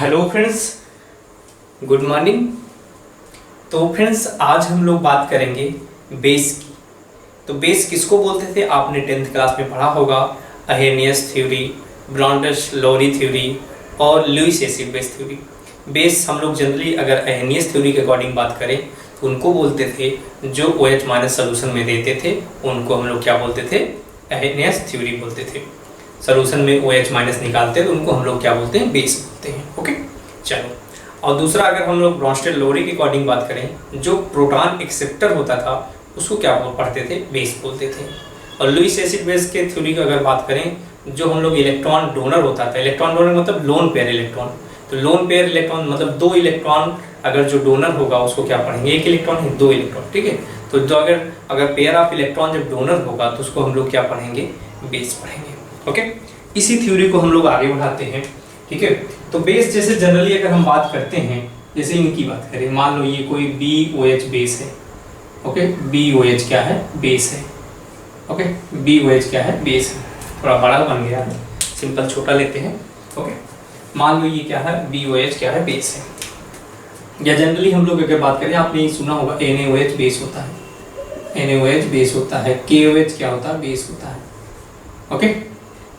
Hello friends, good morning. तो friends आज हम लोग बात करेंगे बेस की। तो बेस किसको बोलते थे, आपने 10th क्लास में पढ़ा होगा। अहेनियस थ्योरी, ब्रॉन्टस-लोरी थ्योरी और Lewis acid base theory. Base हम लोग जनरली अगर अहेनियस थ्योरी के अकॉर्डिंग बात करें तो उनको बोलते थे जो OH माइनस सोल्यूशन में देते थे, उनको हम लोग क्या बोलते थे, अहेनियस थ्योरी बोलते थे। सोल्यूशन में OH माइनस निकालते हैं तो उनको हम लोग क्या बोलते हैं, बेस बोलते हैं। ओके, चलो। और दूसरा अगर हम लोग ब्रॉन्स्टेड-लोरी के अकॉर्डिंग बात करें, जो प्रोटॉन एक्सेप्टर होता था उसको क्या पढ़ते थे, बेस बोलते थे। और लुईस एसिड बेस के थ्योरी की अगर बात करें, जो हम लोग इलेक्ट्रॉन डोनर होता था, इलेक्ट्रॉन डोनर मतलब लोन पेयर इलेक्ट्रॉन, तो लोन पेयर इलेक्ट्रॉन मतलब दो इलेक्ट्रॉन अगर जो डोनर होगा उसको क्या पढ़ेंगे, एक इलेक्ट्रॉन है, दो इलेक्ट्रॉन, ठीक है। तो जो अगर पेयर ऑफ इलेक्ट्रॉन जब डोनर होगा तो उसको हम लोग क्या पढ़ेंगे, बेस पढ़ेंगे। ओके, इसी थ्योरी को हम लोग आगे बढ़ाते हैं, ठीक है। तो बेस जैसे जनरली अगर हम बात करते हैं, जैसे इनकी बात करें, मान लो ये कोई BOH बेस है। ओके, BOH क्या है, बेस है। ओके, BOH क्या है, बेस है। थोड़ा बड़ा बन गया है, सिंपल छोटा लेते हैं। ओके, मान लो ये क्या है, BOH क्या है, बेस है। या जनरली हम लोग अगर बात करें, आपने सुना होगा NaOH बेस होता है, NaOH बेस होता है, KOH क्या होता है, बेस होता है। ओके,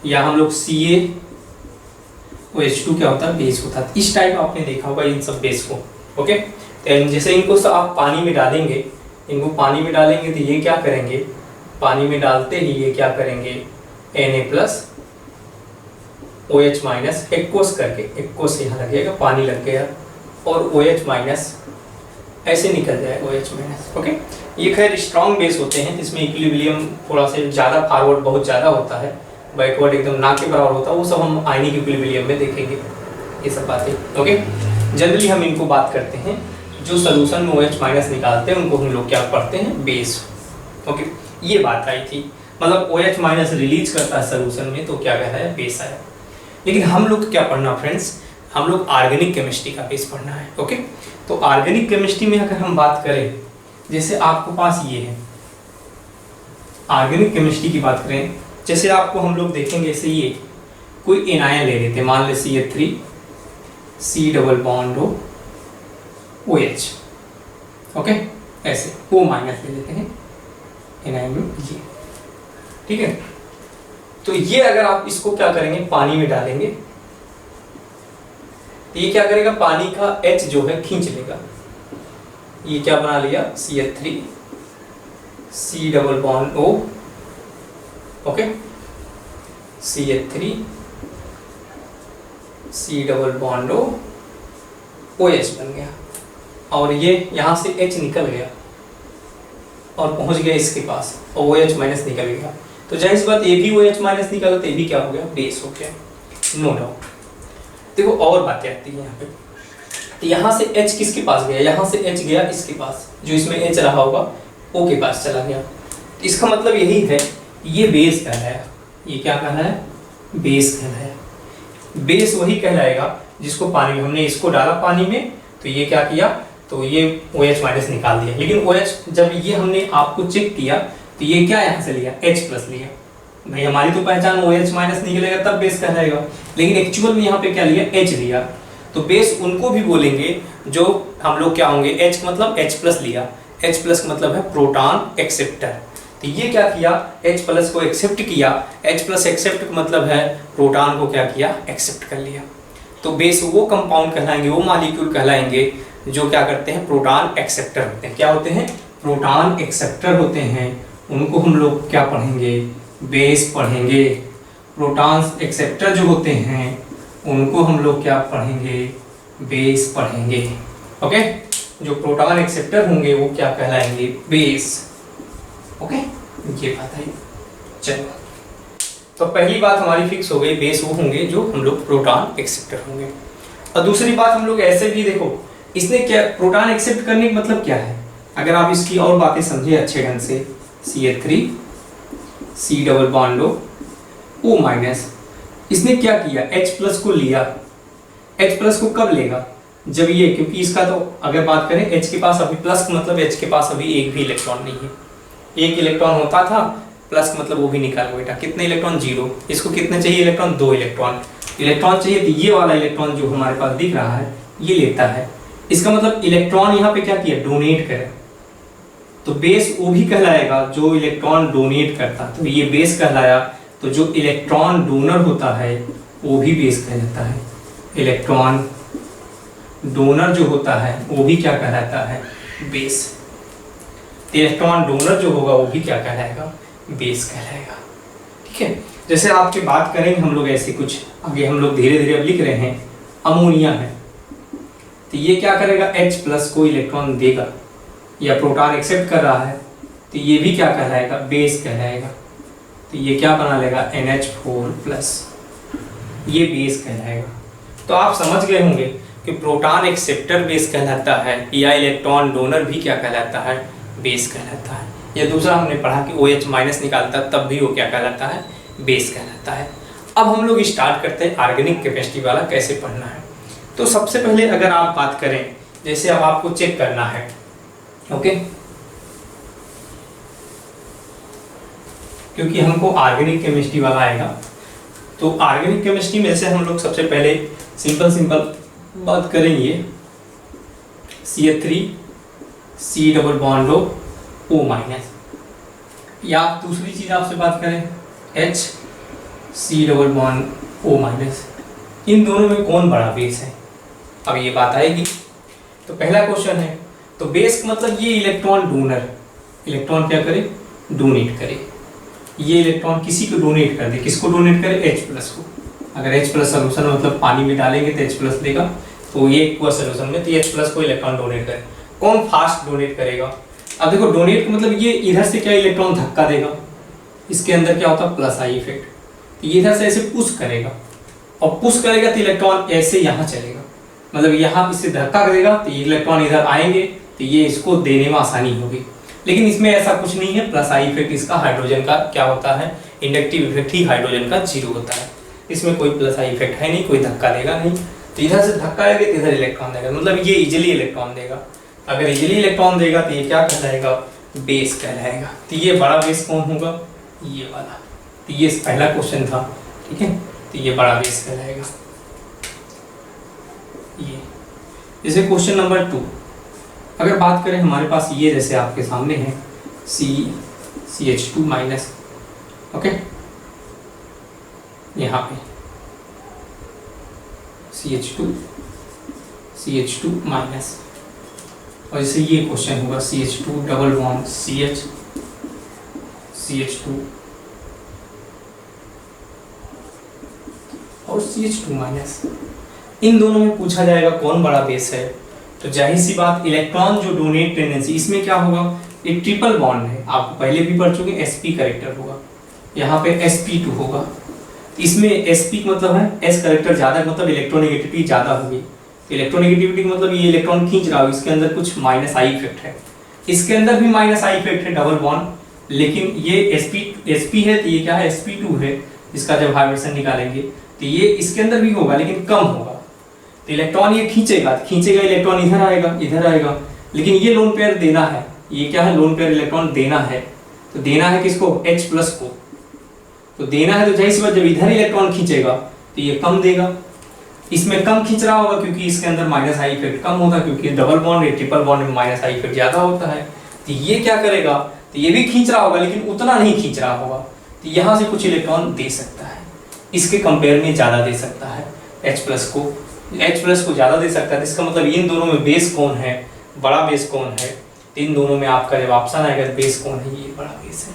या हम लोग CaOH2 क्या होता है, बेस होता है। इस टाइप आपने देखा होगा इन सब बेस को। ओके, तो जैसे इनको आप पानी में डालेंगे, इनको पानी में डालेंगे तो ये क्या करेंगे, पानी में डालते ही ये क्या करेंगे, Na+OH माइनस एक्वस करके, एक्वस यहाँ लगेगा, पानी लग गया और OH माइनस ऐसे निकल जाए, OH माइनस। ओके, ये खैर स्ट्रॉन्ग बेस होते हैं, इसमें इक्विलिब्रियम थोड़ा से ज़्यादा फॉरवर्ड बहुत ज़्यादा होता है, बैकवर्ड एकदम ना के बराबर होता है, वो सब हम आयनिक इक्विलिब्रियम में देखेंगे ये सब बातें। ओके, जनरली हम इनको बात करते हैं, जो सोल्यूशन में OH माइनस निकालते हैं उनको हम लोग क्या पढ़ते हैं, बेस। ओके, ये बात आई थी, मतलब OH माइनस रिलीज करता है सोल्यूशन में तो क्या कहता है, बेस आया। लेकिन हम लोग क्या पढ़ना फ्रेंड्स, हम लोग ऑर्गेनिक केमिस्ट्री का बेस पढ़ना है। ओके, तो ऑर्गेनिक केमिस्ट्री में अगर हम बात करें, जैसे आपके पास ये है, ऑर्गेनिक केमिस्ट्री की बात करें, जैसे आपको हम लोग देखेंगे, जैसे ये कोई एनायन ले लेते हैं, मान ले CH3 C double bond OH। Okay, ऐसे O माइनस ले लेते हैं एनायन में ये, ठीक है। तो ये अगर आप इसको क्या करेंगे, पानी में डालेंगे तो ये क्या करेगा, पानी का H जो है खींच लेगा, ये क्या बना लिया, CH3 C double bond O। Okay, CH3 C double bond OH बन गया, और ये यहाँ से H निकल गया और पहुंच गया इसके पास, और OH माइनस निकल गया। तो जाहिर सी बात, ये भी OH माइनस निकला तो ये भी क्या हो गया, बेस हो गया, नो डाउट। देखो और बातें आती है यहाँ पे, तो यहाँ से H किसके पास गया, यहाँ से H गया इसके पास, जो इसमें H रहा होगा O के पास चला गया। तो इसका मतलब यही है, ये बेस कहलाया, ये क्या कहलाया, बेस कहलाया। बेस वही कहलाएगा जिसको पानी में, हमने इसको डाला पानी में तो ये क्या किया, तो ये OH माइनस निकाल दिया। लेकिन OH जब ये हमने आपको चेक किया तो ये क्या यहाँ से लिया, H प्लस लिया। भाई हमारी तो पहचान OH माइनस निकलेगा तब बेस कहलाएगा, लेकिन एक्चुअल में यहाँ पे क्या लिया, H लिया। तो बेस उनको भी बोलेंगे जो हम लोग क्या होंगे, H मतलब H प्लस लिया, H प्लस मतलब है प्रोटॉन एक्सेप्टर। तो ये क्या किया, H प्लस को एक्सेप्ट किया, H प्लस एक्सेप्ट मतलब है प्रोटॉन को क्या किया, एक्सेप्ट कर लिया। तो बेस वो कंपाउंड कहलाएंगे, वो मॉलिक्यूल कहलाएंगे जो क्या करते हैं, प्रोटॉन एक्सेप्टर होते हैं। क्या होते हैं, प्रोटॉन एक्सेप्टर होते हैं, उनको हम लोग क्या पढ़ेंगे, बेस पढ़ेंगे। प्रोटॉन एक्सेप्टर जो होते हैं उनको हम लोग क्या पढ़ेंगे, बेस पढ़ेंगे। ओके, जो प्रोटॉन एक्सेप्टर होंगे वो क्या कहलाएंगे, बेस। ओके, ये बात है। चलो, तो पहली बात हमारी फिक्स हो गई, बेस वो होंगे जो हम लोग प्रोटॉन एक्सेप्टर होंगे। और दूसरी बात हम लोग ऐसे भी देखो, इसने क्या प्रोटॉन एक्सेप्ट करने का मतलब क्या है, अगर आप इसकी और बातें समझे अच्छे ढंग से, CH3 C double bond O minus, इसने क्या किया, H प्लस को लिया। H प्लस को कब लेगा, जब ये, क्योंकि इसका तो अगर बात करें H के पास अभी प्लस मतलब H के पास अभी एक भी इलेक्ट्रॉन नहीं है, एक इलेक्ट्रॉन होता था प्लस मतलब वो भी निकाल बेटा, कितने इलेक्ट्रॉन, 0। इसको कितने चाहिए इलेक्ट्रॉन, 2 इलेक्ट्रॉन। इलेक्ट्रॉन चाहिए तो ये वाला इलेक्ट्रॉन जो हमारे पास दिख रहा है ये लेता है। इसका मतलब इलेक्ट्रॉन यहाँ पे क्या किया, डोनेट करे, तो बेस वो भी कहलाएगा जो इलेक्ट्रॉन डोनेट करता, तो ये बेस कहलाया। तो जो इलेक्ट्रॉन डोनर होता है वो भी बेस कहलाता है। इलेक्ट्रॉन डोनर जो होता है वो भी क्या कहलाता है, बेस। इलेक्ट्रॉन डोनर जो होगा वो भी क्या कहलाएगा, बेस कहलाएगा। ठीक है, जैसे आपकी बात करेंगे हम लोग ऐसे कुछ आगे, हम लोग धीरे धीरे अब लिख रहे हैं। अमोनिया है तो ये क्या करेगा, H+ को इलेक्ट्रॉन देगा, या प्रोटॉन एक्सेप्ट कर रहा है तो ये भी क्या कहलाएगा, बेस कहलाएगा। तो ये क्या बना लेगा, NH4+, ये बेस कहलाएगा। तो आप समझ गए होंगे कि प्रोटॉन एक्सेप्टर बेस कहलाता है या इलेक्ट्रॉन डोनर भी क्या कहलाता है, बेस कहलाता है। या दूसरा हमने पढ़ा कि OH- निकालता तब भी वो क्या कहलाता है, बेस कहलाता है। अब हम लोग स्टार्ट करते हैं ऑर्गेनिक केमिस्ट्री वाला कैसे पढ़ना है। तो सबसे पहले अगर आप बात करें, जैसे अब आपको चेक करना है, ओके, क्योंकि हमको ऑर्गेनिक केमिस्ट्री वाला आएगा। तो ऑर्गेनिक केमिस्ट्री में से हम लोग सबसे पहले सिंपल बात करेंगे, CH3 C double bond O-, या दूसरी चीज आपसे बात करें H C double bond O-। इन दोनों में कौन बड़ा बेस है, अब ये बात आएगी। तो पहला क्वेश्चन है, तो बेस का मतलब ये इलेक्ट्रॉन डोनर, इलेक्ट्रॉन क्या करे, डोनेट करे। ये इलेक्ट्रॉन किसी को डोनेट कर दे, किसको डोनेट करे, H+ को। अगर H+ सोल्यूशन मतलब पानी में डालेंगे तो H+ देगा, तो ये एक्वा सोल्यूशन में तो H+ को इलेक्ट्रॉन डोनेट करे। कौन फास्ट डोनेट करेगा, अब देखो डोनेट का मतलब ये इधर से क्या इलेक्ट्रॉन धक्का देगा, इसके अंदर क्या होता है +I इफेक्ट, तो ये इधर से ऐसे पुश करेगा, और पुश करेगा तो इलेक्ट्रॉन ऐसे यहाँ चलेगा, मतलब यहाँ इससे धक्का करेगा तो ये इलेक्ट्रॉन इधर आएंगे, तो ये इसको देने में आसानी होगी। लेकिन इसमें ऐसा कुछ नहीं है, +I इफेक्ट इसका हाइड्रोजन का क्या होता है, इंडक्टिव इफेक्ट ही हाइड्रोजन का 0 होता है। इसमें कोई +I इफेक्ट है नहीं, कोई धक्का देगा नहीं, तो इधर से धक्का आएगा तो इधर इलेक्ट्रॉन देगा, मतलब ये इजिली इलेक्ट्रॉन देगा। अगर इजिली इलेक्ट्रॉन देगा तो ये क्या कहलाएगा, बेस कहलाएगा। तो ये बड़ा बेस कौन होगा, ये वाला। तो ये पहला क्वेश्चन था, ठीक है, तो ये बड़ा बेस कहलाएगा। ये जैसे क्वेश्चन नंबर 2 अगर बात करें, हमारे पास ये जैसे आपके सामने है CH2-, ओके, यहाँ पे CH2, और जैसे ये क्वेश्चन होगा CH2 double bond CH, CH2 और CH2-। इन दोनों में पूछा जाएगा कौन बड़ा बेस है, तो जाहिर सी बात इलेक्ट्रॉन जो डोनेट टेंडेंसी, इसमें क्या होगा, एक ट्रिपल बॉन्ड है, आप पहले भी पढ़ चुके, sp करेक्टर होगा, यहाँ पे sp2 होगा। इसमें sp मतलब है s करेक्टर ज्यादा, मतलब इलेक्ट्रोनेगेटिविटी ज्यादा होगी। इलेक्ट्रोनेगेटिविटी मतलब ये इलेक्ट्रॉन खींच रहा हो, इसके अंदर कुछ -I इफेक्ट है, इसके अंदर भी -I इफेक्ट है, डबल बॉन्ड। लेकिन ये sp है तो ये क्या है, sp2 है, इसका जब हाइब्रिडेशन निकालेंगे तो ये इसके अंदर भी होगा लेकिन कम होगा। तो इलेक्ट्रॉन ये खींचेगा इलेक्ट्रॉन इधर आएगा, लेकिन ये लोन पेयर देना है, ये क्या है, लोन पेयर इलेक्ट्रॉन देना है। तो देना है किसको, H+ को, तो देना है, तो जाहिर सी बात जब इधर इलेक्ट्रॉन खींचेगा तो ये कम देगा। इसमें कम खींच रहा होगा क्योंकि इसके अंदर -I इफेक्ट कम होता है, क्योंकि डबल बॉन्ड ट्रिपल बॉन्ड में -I इफेक्ट ज्यादा होता है। तो ये क्या करेगा, तो ये भी खींच रहा होगा लेकिन उतना नहीं खींच रहा होगा, तो यहाँ से कुछ इलेक्ट्रॉन दे सकता है, इसके कंपेयर में ज्यादा दे सकता है, H+ को ज्यादा दे सकता है। इसका मतलब इन दोनों में बेस कौन है, बड़ा बेस कौन है, इन दोनों में आपका जब ऑप्शन आएगा बेस कौन है, ये बड़ा बेस है।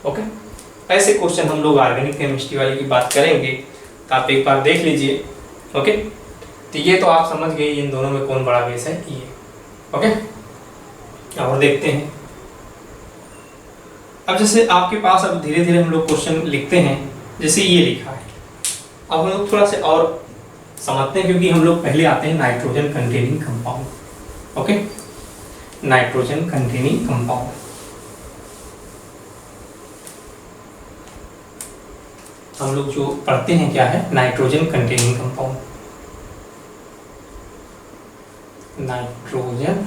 ओके, ऐसे क्वेश्चन हम लोग ऑर्गेनिक केमिस्ट्री वाले की बात करेंगे, तो आप एक बार देख लीजिए। ओके, तो ये तो आप समझ गए इन दोनों में कौन बड़ा बेस है, ये। ओके, और देखते हैं अब, जैसे आपके पास अब धीरे धीरे हम लोग क्वेश्चन लिखते हैं, जैसे ये लिखा है। अब हम लोग थोड़ा सा और समझते हैं, क्योंकि हम लोग पहले आते हैं nitrogen containing compound. Okay, nitrogen containing compound, हम लोग जो पढ़ते हैं क्या है, nitrogen containing compound. Nitrogen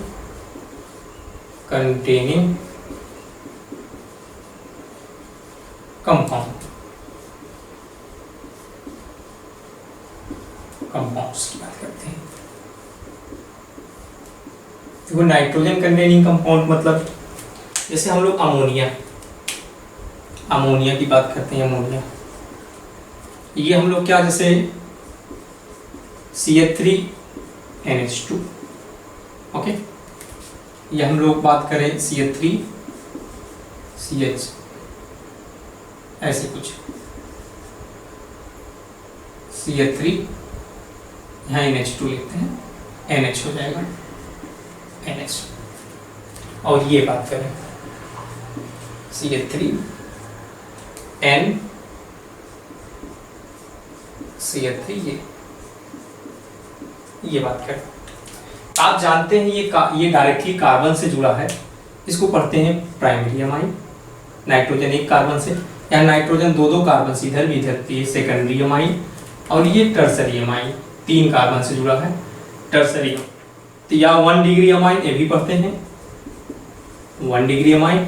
containing compound, compounds की बात करते हैं। तो नाइट्रोजन कंटेनिंग कंपाउंड मतलब जैसे हम लोग अमोनिया की बात करते हैं। अमोनिया ये हम लोग क्या, जैसे CH3NH2, ओके, ये हम लोग बात करें CH3CH, ऐसे कुछ CH3, यहाँ NH2 लिखते हैं, NH हो जाएगा NH। और ये बात करें CH3N CH3, ये बात करें। आप जानते हैं ये डायरेक्टली कार्बन से जुड़ा है, इसको पढ़ते हैं प्राइमरी अमाइन। नाइट्रोजन एक कार्बन से, या नाइट्रोजन दो कार्बन से इधर भी इधर, ये सेकेंडरी अमाइन। और ये टर्सरी अमाइन, 3 कार्बन से जुड़ा है, टर्सरी। तो या 1 डिग्री अमाइन, ये भी पढ़ते हैं 1 डिग्री अमाइन,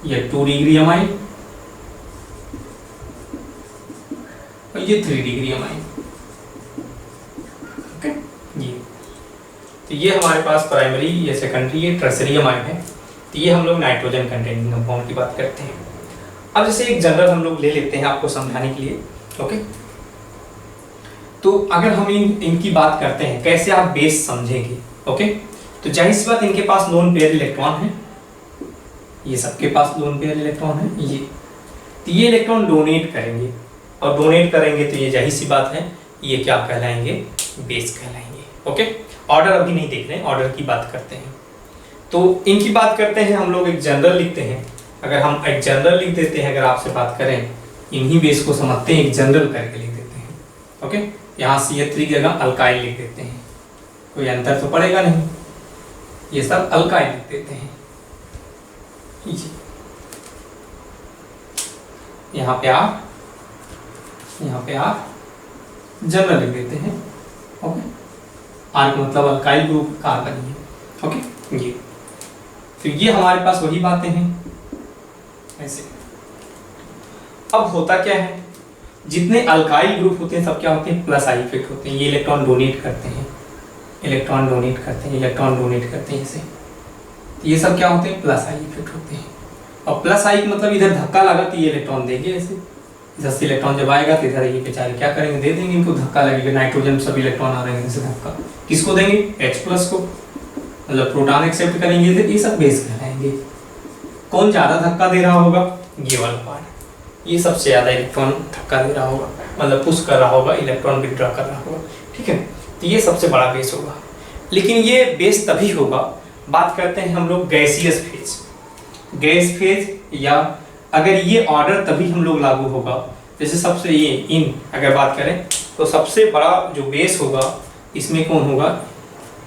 या 2 डिग्री अमाइन, और ये 3 डिग्री अमाइन, ओके। ये तो ये हमारे पास प्राइमरी, ये सेकेंडरी, ये टर्सरी अमाइन है। तो ये हम लोग नाइट्रोजन कंटेनिंग कंपाउंड की बात करते हैं। अब जैसे एक जनरल हम लोग ले लेते हैं आपको समझाने के लिए, ओके। तो अगर हम इनकी बात करते हैं, कैसे आप बेस समझेंगे, ओके। तो जाहिर सी बात, इनके पास लोन पेयर इलेक्ट्रॉन है, ये सबके पास लोन पेयर इलेक्ट्रॉन है। तो ये इलेक्ट्रॉन डोनेट करेंगे, और डोनेट करेंगे तो ये जाहिर सी बात है, ये क्या कहलाएंगे, बेस कहलाएंगे, ओके। ऑर्डर अभी नहीं देख रहे हैं, ऑर्डर की बात करते हैं। तो इनकी बात करते हैं हम लोग, एक जनरल लिखते हैं। अगर हम एक जनरल लिख देते हैं, अगर आपसे बात करें, इन्हीं बेस को समझते हैं, एक जनरल करके लिख देते हैं, ओके। यहाँ CH3 की जगह अल्काइल लिख देते हैं, कोई अंतर तो पड़ेगा नहीं, ये सब अल्काइल लिख देते हैं। यहाँ पे आप जनरल लिख देते हैं, ओके। आर मतलब अल्काइल ग्रुप कार्बन है, ओके। ये तो ये हमारे पास वही बातें हैं ऐसे। अब होता क्या है, जितने अल्काइल ग्रुप होते हैं सब क्या होते हैं, प्लस आई इफेक्ट होते हैं। ये इलेक्ट्रॉन डोनेट करते हैं, इलेक्ट्रॉन डोनेट करते हैं ऐसे। ये सब क्या होते हैं, प्लस आई इफेक्ट होते हैं। और प्लस आई मतलब इधर धक्का लगा तो ये इलेक्ट्रॉन देंगे ऐसे, इधर से इलेक्ट्रॉन जब आएगा तो इधर ये बेचारे क्या करेंगे, दे देंगे, इनको धक्का लगेगा। नाइट्रोजन सब इलेक्ट्रॉन आ रहे हैं इधर से धक्का, किसको देंगे, H+ को, मतलब प्रोटॉन एक्सेप्ट करेंगे, ये सब बेस कहलाएंगे। कौन ज्यादा धक्का दे रहा होगा, ये वाला पार्ट, ये सबसे ज्यादा इलेक्ट्रॉन धक्का दे रहा होगा, मतलब पुश कर रहा होगा, इलेक्ट्रॉन विड्रॉ कर रहा होगा, ठीक है। तो ये सबसे बड़ा बेस होगा। लेकिन ये बेस तभी होगा, बात करते हैं हम लोग गैसियस फेज, गैस फेज, या अगर ये ऑर्डर तभी हम लोग लागू होगा। जैसे सबसे ये इन अगर बात करें तो सबसे बड़ा जो बेस होगा इसमें कौन होगा,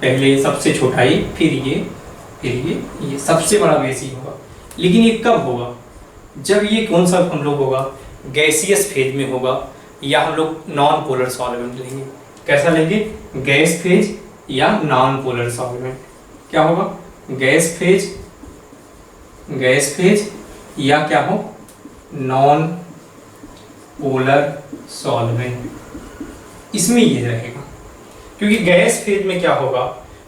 पहले सबसे छोटा ये, फिर ये सबसे बड़ा बेस ही होगा। लेकिन ये कब होगा, जब ये कौन सा हम लोग होगा, गैसियस फेज में होगा, या हम लोग नॉन पोलर सॉल्वेंट लेंगे। कैसा लेंगे, गैस फेज या नॉन पोलर सॉल्वेंट। क्या होगा, गैस फेज या क्या हो, नॉन पोलर सॉल्वेंट, इसमें ये रहेगा। क्योंकि गैस फेज में क्या होगा,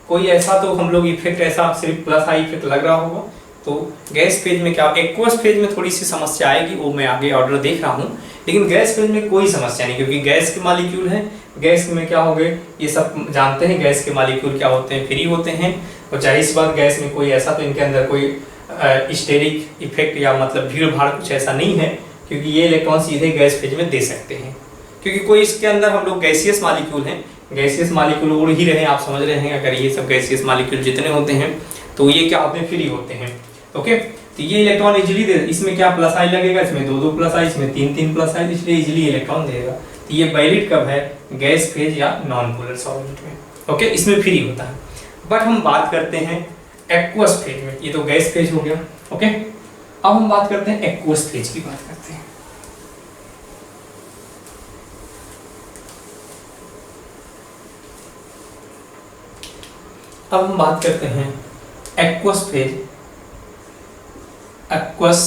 कोई ऐसा तो हम लोग इफेक्ट ऐसा सिर्फ प्लस आई इफेक्ट लग रहा होगा। तो गैस फेज में क्या, एक्वस फेज में थोड़ी सी समस्या आएगी, वो मैं आगे ऑर्डर देख रहा हूँ। लेकिन गैस फेज में कोई समस्या नहीं, क्योंकि गैस के मॉलिक्यूल है, गैस में क्या हो गए, ये सब जानते हैं, गैस के मॉलिक्यूल क्या होते हैं, फ्री होते हैं। और जाहिर सी बात, गैस में कोई ऐसा तो इनके अंदर कोई स्टेरिक इफेक्ट या मतलब भीड़ भाड़ कुछ ऐसा नहीं है, क्योंकि ये इलेक्ट्रॉन सीधे गैस फेज में दे सकते हैं। क्योंकि कोई इसके अंदर हम लोग गैसियस मॉलिक्यूल हैं, गैसियस मॉलिक्यूल उड़ ही रहे हैं, आप समझ रहे हैं। अगर ये सब गैसियस मॉलिक्यूल जितने होते हैं तो ये क्या होते हैं, फ्री होते हैं, ओके। तो ये इलेक्ट्रॉन इजीली दे, इसमें क्या प्लस आई लगेगा, इसमें 2 प्लस आई, इसमें 3 प्लस आई, इसलिए इजीली इलेक्ट्रॉन देगा। तो ये वैलिड कब है, गैस फेज या नॉन पोलर सॉल्वेंट में, ओके, इसमें फ्री होता है। बट हम बात करते हैं एक्वस फेज में, ये तो गैस फेज हो गया, ओके। अब हम बात करते हैं एक्वस फेज की बात करते हैं। अब हम बात करते हैं एक्वस फेज। एक्वस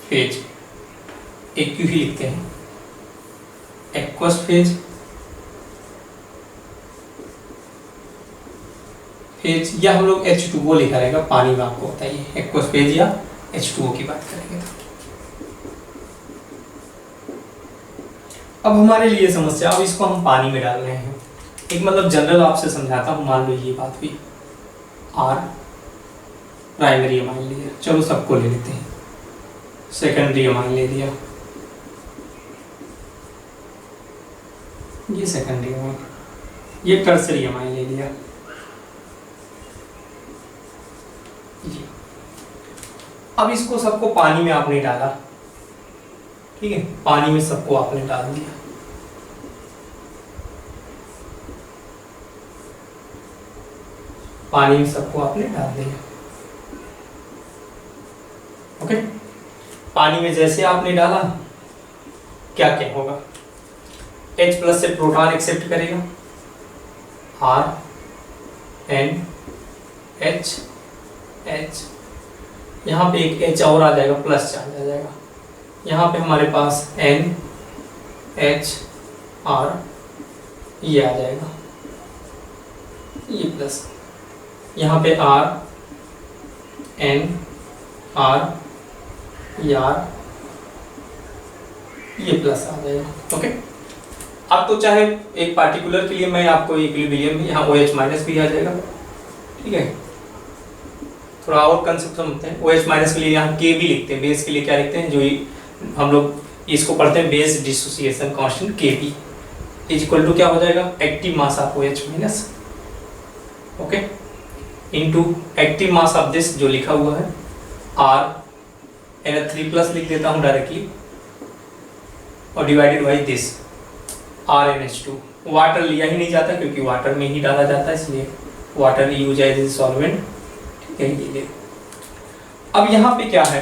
फेज एक क्यों ही लिखते हैं, एक्वस फेज फेज, या हम लोग H2O लिखा रहेगा पानी में, आपको बताइए एक्वस फेज या H2O की बात करेंगे। अब हमारे लिए समस्या, अब इसको हम पानी में डाल रहे हैं। एक मतलब जनरल आपसे समझाता हूँ, मान लो ये बात हुई, R प्राइमरी अमाइन लिया, चलो सबको ले लेते हैं, सेकेंडरी अमाइन ले लिया, ये सेकेंडरी अमाइन, ये टर्सरी अमाइन ले लिया, ये। अब इसको सबको पानी में आपने डाला, ठीक है, पानी में सबको आपने डाल दिया। पानी में सबको आपने डाल दिया, ओके। पानी में जैसे आपने डाला, क्या क्या होगा, H प्लस से प्रोटॉन एक्सेप्ट करेगा, R N H H, यहाँ पे एक H और आ जाएगा, प्लस चार्ज आ जाएगा, यहाँ पे हमारे पास N H R ये आ जाएगा, ये प्लस, यहाँ पे R N R ये R ये प्लस आ जाएगा, ओके। अब तो चाहे एक पार्टिकुलर के लिए मैं आपको इक्विलिब्रियम यहाँ OH माइनस भी आ जाएगा, ठीक है। थोड़ा और कंसेप्ट समझते हैं, OH माइनस के लिए यहाँ K भी लिखते हैं, बेस के लिए क्या लिखते हैं, जो हम लोग इसको पढ़ते हैं base dissociation constant Kb is equal to क्या हो जाएगा, active mass of OH minus, okay, into active mass of this जो लिखा हुआ है R NH3 प्लस लिख देता हूँ डायरेक्टली, और divided by this RNH2। Water लिया ही नहीं जाता क्योंकि वाटर में ही डाला जाता है, इसलिए water use as a solvent, ठीक है। ये अब यहाँ पे क्या है,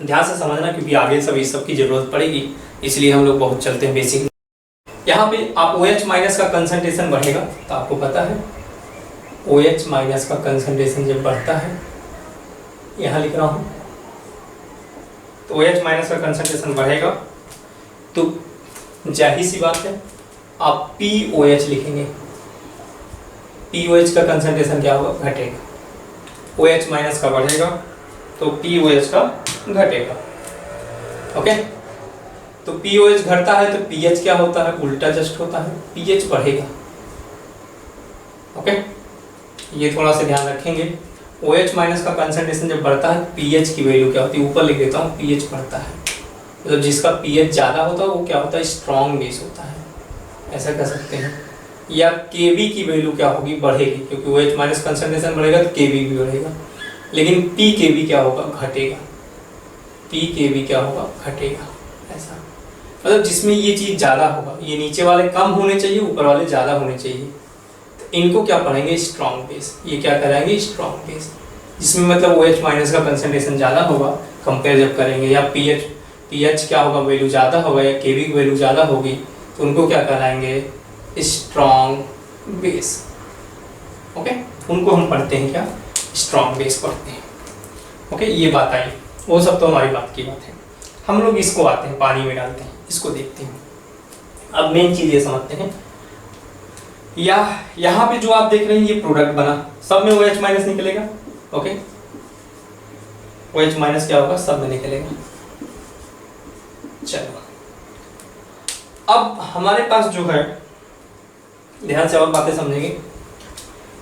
ध्यान से समझना क्योंकि आगे सभी सब की जरूरत पड़ेगी, इसलिए हम लोग बहुत चलते हैं बेसिक। यहाँ पे आप OH माइनस का कंसंट्रेशन बढ़ेगा, तो आपको पता है OH माइनस का कंसंट्रेशन जब बढ़ता है, यहाँ लिख रहा हूँ, तो OH माइनस का कंसंट्रेशन बढ़ेगा, तो जाहिर सी बात है आप POH लिखेंगे, POH का कंसंट्रेशन क्या होगा, घटेगा, OH माइनस का बढ़ेगा तो POH का घटेगा, ओके। तो POH घटता है तो pH क्या होता है, उल्टा जस्ट होता है, pH बढ़ेगा, ओके। ये थोड़ा सा ध्यान रखेंगे, OH माइनस का कंसंट्रेशन जब बढ़ता है, pH की वैल्यू क्या होती है, ऊपर लिख देता हूँ, pH बढ़ता है, मतलब जिसका pH ज़्यादा होता है वो क्या होता है, स्ट्रॉन्ग बेस होता है, ऐसा कह सकते हैं। या Kb की वैल्यू क्या होगी, बढ़ेगी, क्योंकि OH माइनस कंसंट्रेशन बढ़ेगा तो Kb भी बढ़ेगा, लेकिन Pkb क्या होगा, घटेगा, Pkb क्या होगा, घटेगा, ऐसा। मतलब जिसमें ये चीज़ ज़्यादा होगा, ये नीचे वाले कम होने चाहिए, ऊपर वाले ज़्यादा होने चाहिए, तो इनको क्या पढ़ेंगे, स्ट्रॉन्ग बेस। ये क्या कराएंगे, स्ट्रॉन्ग बेस, जिसमें मतलब OH माइनस का कंसंट्रेशन ज़्यादा होगा कंपेयर जब करेंगे, या pH क्या होगा, वैल्यू ज़्यादा होगा, या Kb की वैल्यू ज़्यादा होगी, तो उनको क्या कराएंगे, स्ट्रॉन्ग बेस, ओके। उनको हम पढ़ते हैं क्या, स्ट्रॉन्ग बेस पढ़ते हैं, ओके। ये बात आई, वो सब तो हमारी बात की बात है। हम लोग इसको आते हैं, पानी में डालते हैं, इसको देखते हैं। अब मेन चीज़ ये समझते हैं, या यहाँ पे जो आप देख रहे हैं ये प्रोडक्ट बना, सब में OH माइनस निकलेगा, ओके। OH माइनस क्या होगा, सब में निकलेगा। चलो अब हमारे पास जो है, ध्यान से और बातें समझेंगे,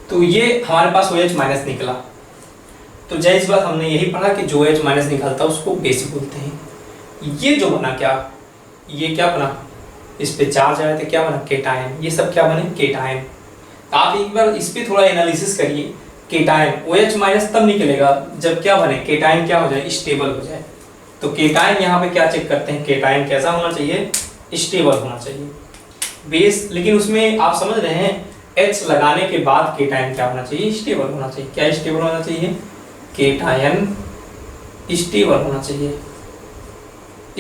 तो ये हमारे पास OH माइनस निकला, तो जाहिर बात हमने यही पढ़ा कि जो OH माइनस निकलता है उसको बेस बोलते हैं। ये जो बना क्या, ये क्या बना, इस पे चार्ज आया तो क्या बना, केटायन, ये सब क्या बने, केटायन। आप एक बार इस पे थोड़ा एनालिसिस करिए, केटायन OH माइनस तब निकलेगा जब क्या बने, केटायन क्या हो जाए, स्टेबल हो जाए। तो केटायन यहाँ पे क्या चेक करते हैं, केटायन कैसा होना चाहिए, स्टेबल होना चाहिए बेस, लेकिन उसमें आप समझ रहे हैं H लगाने के बाद केटायन क्या होना चाहिए, स्टेबल होना चाहिए। क्या स्टेबल होना चाहिए, केटायन स्टेबल होना चाहिए।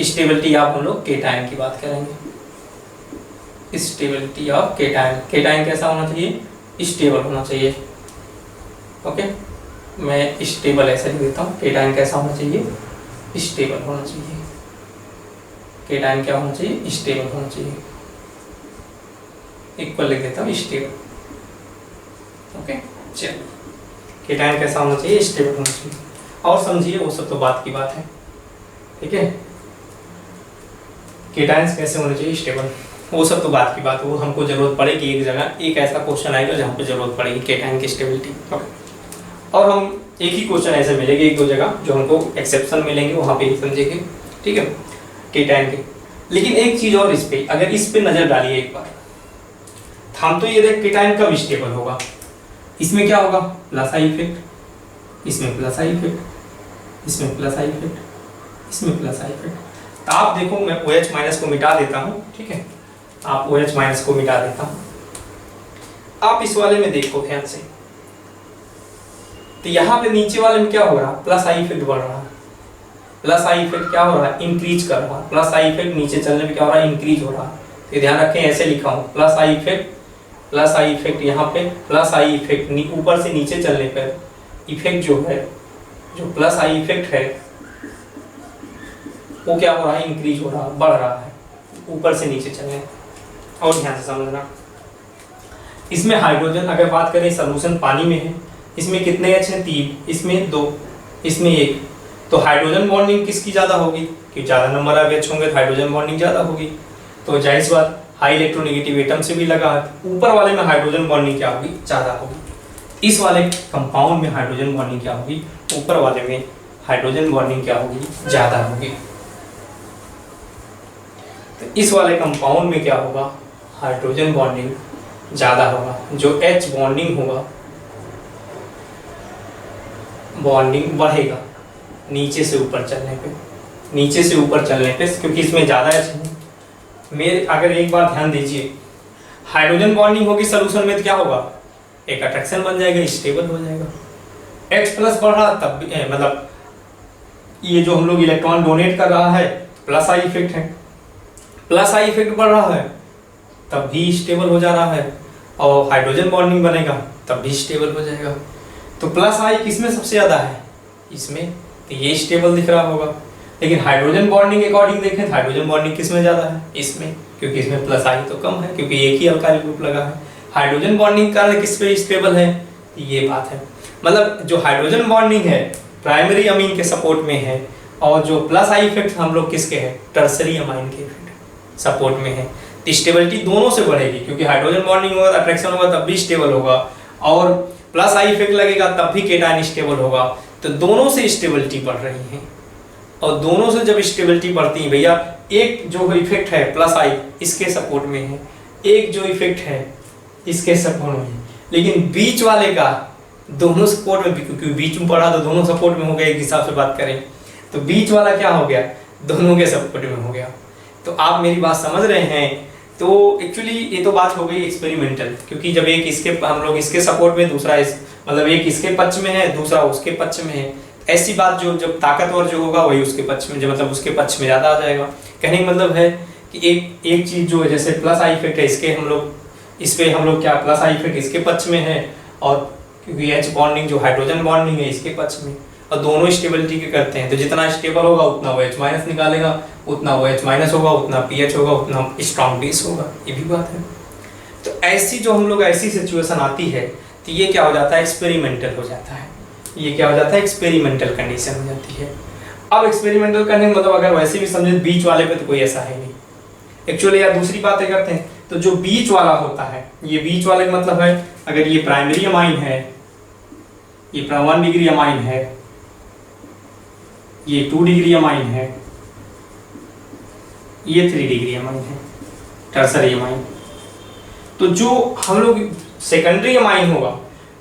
स्टेबिलिटी आप हम लोग केटायन की बात करेंगे, स्टेबिलिटी ऑफ केटायन। केटायन कैसा होना चाहिए, स्टेबल होना चाहिए, ओके। मैं स्टेबल ऐसा लिख देता हूँ, केटायन कैसा होना चाहिए, स्टेबल होना चाहिए। केटायन क्या होना चाहिए, स्टेबल होना चाहिए, इक्वल लिख देता हूँ, स्टेबल, ओके। चलो, केटायन कैसा होना चाहिए? स्टेबल होना चाहिए। और समझिए वो सब तो बात की बात है, ठीक है। केटायंस कैसे होने चाहिए? स्टेबल, वो सब तो बात की बात है, वो हमको जरूरत पड़ेगी एक जगह, एक ऐसा क्वेश्चन आएगा जहाँ पे जरूरत पड़ेगी केटायन की स्टेबिलिटी। और हम एक ही क्वेश्चन ऐसे मिलेंगे एक दो जगह जो हमको एक्सेप्शन मिलेंगे, वहाँ पे ही समझेंगे, ठीक है, केटायन के। लेकिन एक चीज और इस पे, अगर इस पे नजर डालिए एक बार, हम तो ये देख केटायन कब स्टेबल होगा, इसमें क्या होगा? प्लस आई इफेक्ट, इसमें प्लस आई इफेक्ट, इसमें प्लस आई इफेक्ट, इसमें प्लस आई इफेक्ट। तो आप देखो मैं OH माइनस को मिटा देता हूँ, ठीक है, आप OH माइनस को मिटा देता हूँ। आप इस वाले में देखो ध्यान से, तो यहाँ पे नीचे वाले में क्या हो रहा है? प्लस आई इफेक्ट बढ़ रहा है। प्लस आई इफेक्ट क्या हो रहा है? इंक्रीज कर रहा है। प्लस आई इफेक्ट नीचे चलने पे क्या हो रहा है? इंक्रीज हो रहा है। तो ध्यान रखें, ऐसे लिखा हूँ, plus I effect, plus I effect, यहाँ पे प्लस आई इफेक्ट, ऊपर से नीचे चलने पर इफेक्ट जो है, जो प्लस आई इफेक्ट है वो क्या हो रहा है? इंक्रीज हो रहा है, बढ़ रहा है ऊपर से नीचे चलने। और ध्यान से समझना, इसमें हाइड्रोजन अगर बात करें, सॉल्यूशन पानी में है, इसमें कितने एच हैं? 3, इसमें 2, इसमें 1। तो हाइड्रोजन बॉन्डिंग किसकी ज्यादा होगी? कि ज्यादा नंबर ऑफ एच होंगे तो हाइड्रोजन बॉन्डिंग ज्यादा होगी। तो जाहिर सी बात हाई इलेक्ट्रोनेगेटिव एटम से भी लगा है, ऊपर वाले में हाइड्रोजन बॉन्डिंग क्या होगी? ज्यादा होगी। इस वाले कंपाउंड में हाइड्रोजन बॉन्डिंग क्या होगी? ऊपर वाले में हाइड्रोजन बॉन्डिंग क्या होगी? ज्यादा होगी। तो इस वाले कंपाउंड में क्या होगा? हाइड्रोजन बॉन्डिंग ज्यादा होगा। जो H बॉन्डिंग होगा, बॉन्डिंग बढ़ेगा नीचे से ऊपर चलने पे, नीचे से ऊपर चलने पे, क्योंकि इसमें ज्यादा H है। मेरे अगर एक बार ध्यान दीजिए, हाइड्रोजन बॉन्डिंग होगी सोल्यूशन में तो क्या होगा? एक अट्रैक्शन बन जाएगा, स्टेबल हो जाएगा। H प्लस बढ़ रहा तब भी मतलब ये जो हम लोग इलेक्ट्रॉन डोनेट कर रहा है, प्लस आई इफेक्ट है, प्लस आई इफेक्ट बढ़ रहा है तब भी स्टेबल हो जा रहा है, और हाइड्रोजन बॉन्डिंग बनेगा तब भी स्टेबल हो जाएगा। तो प्लस आई किसमें सबसे ज्यादा है? इसमें, तो ये स्टेबल दिख रहा होगा। लेकिन हाइड्रोजन बॉन्डिंग अकॉर्डिंग देखें तो हाइड्रोजन बॉन्डिंग किसमें ज्यादा है? इसमें, क्योंकि इसमें प्लस आई तो कम है, क्योंकि एक ही अल्काइल ग्रुप लगा है। हाइड्रोजन बॉन्डिंग कारण किस पे स्टेबल है? ये बात है। मतलब जो हाइड्रोजन बॉन्डिंग है प्राइमरी अमीन के सपोर्ट में है, और जो प्लस आई इफेक्ट हम लोग किसके है? टर्सरी अमाइन के सपोर्ट में है। तो स्टेबिलिटी दोनों से बढ़ेगी, क्योंकि हाइड्रोजन बॉन्डिंग होगा, अट्रैक्शन होगा तब भी स्टेबल होगा, और प्लस आई इफेक्ट लगेगा तब भी केटायन स्टेबल होगा। तो दोनों से स्टेबिलिटी बढ़ रही है, और दोनों से जब स्टेबिलिटी बढ़ती है भैया, एक जो इफेक्ट है प्लस आई इसके सपोर्ट में है, एक जो इफेक्ट है इसके सपोर्ट में है, लेकिन बीच वाले का दोनों सपोर्ट में, क्योंकि बीच में पड़ा तो दोनों सपोर्ट में हो गया, एक हिसाब से बात करें तो बीच वाला क्या हो गया? दोनों के सपोर्ट में हो गया। तो आप मेरी बात समझ रहे हैं? तो एक्चुअली ये तो बात हो गई एक्सपेरिमेंटल, क्योंकि जब एक इसके हम लोग इसके सपोर्ट में, दूसरा इस मतलब एक इसके पक्ष में है, दूसरा उसके पक्ष में है, ऐसी बात जो जब ताकतवर जो होगा वही उसके पक्ष में, जो मतलब उसके पक्ष में ज्यादा आ जाएगा। कहने का मतलब है कि एक चीज जो है, जैसे प्लस आई इफेक्ट है, इसके हम लोग इस पे हम लोग क्या प्लस आई इफेक्ट इसके पक्ष में है, और क्योंकि H बॉन्डिंग जो हाइड्रोजन बॉन्डिंग है इसके पक्ष में, और दोनों स्टेबिलिटी के करते हैं। तो जितना स्टेबल होगा उतना वो H माइनस निकालेगा, उतना वो H माइनस होगा, उतना pH होगा, उतना स्ट्रॉन्ग बेस होगा। ये भी बात है। तो ऐसी जो हम लोग ऐसी सिचुएशन आती है तो ये क्या हो जाता है? एक्सपेरिमेंटल हो जाता है। ये क्या हो जाता है? एक्सपेरिमेंटल कंडीशन हो जाती है। अब एक्सपेरिमेंटल करने का मतलब अगर वैसे भी समझे बीच वाले पे तो कोई ऐसा है नहीं एक्चुअली। यार दूसरी बातें करते हैं तो जो बीच वाला होता है, ये बीच वाले का मतलब है अगर ये प्राइमरी अमाइन है, ये 1 डिग्री अमाइन है, ये 2 डिग्री अमाइन है, ये 3 डिग्री अमाइन है, टर्सरी अमाइन। तो जो हम लोग सेकेंडरी अमाइन होगा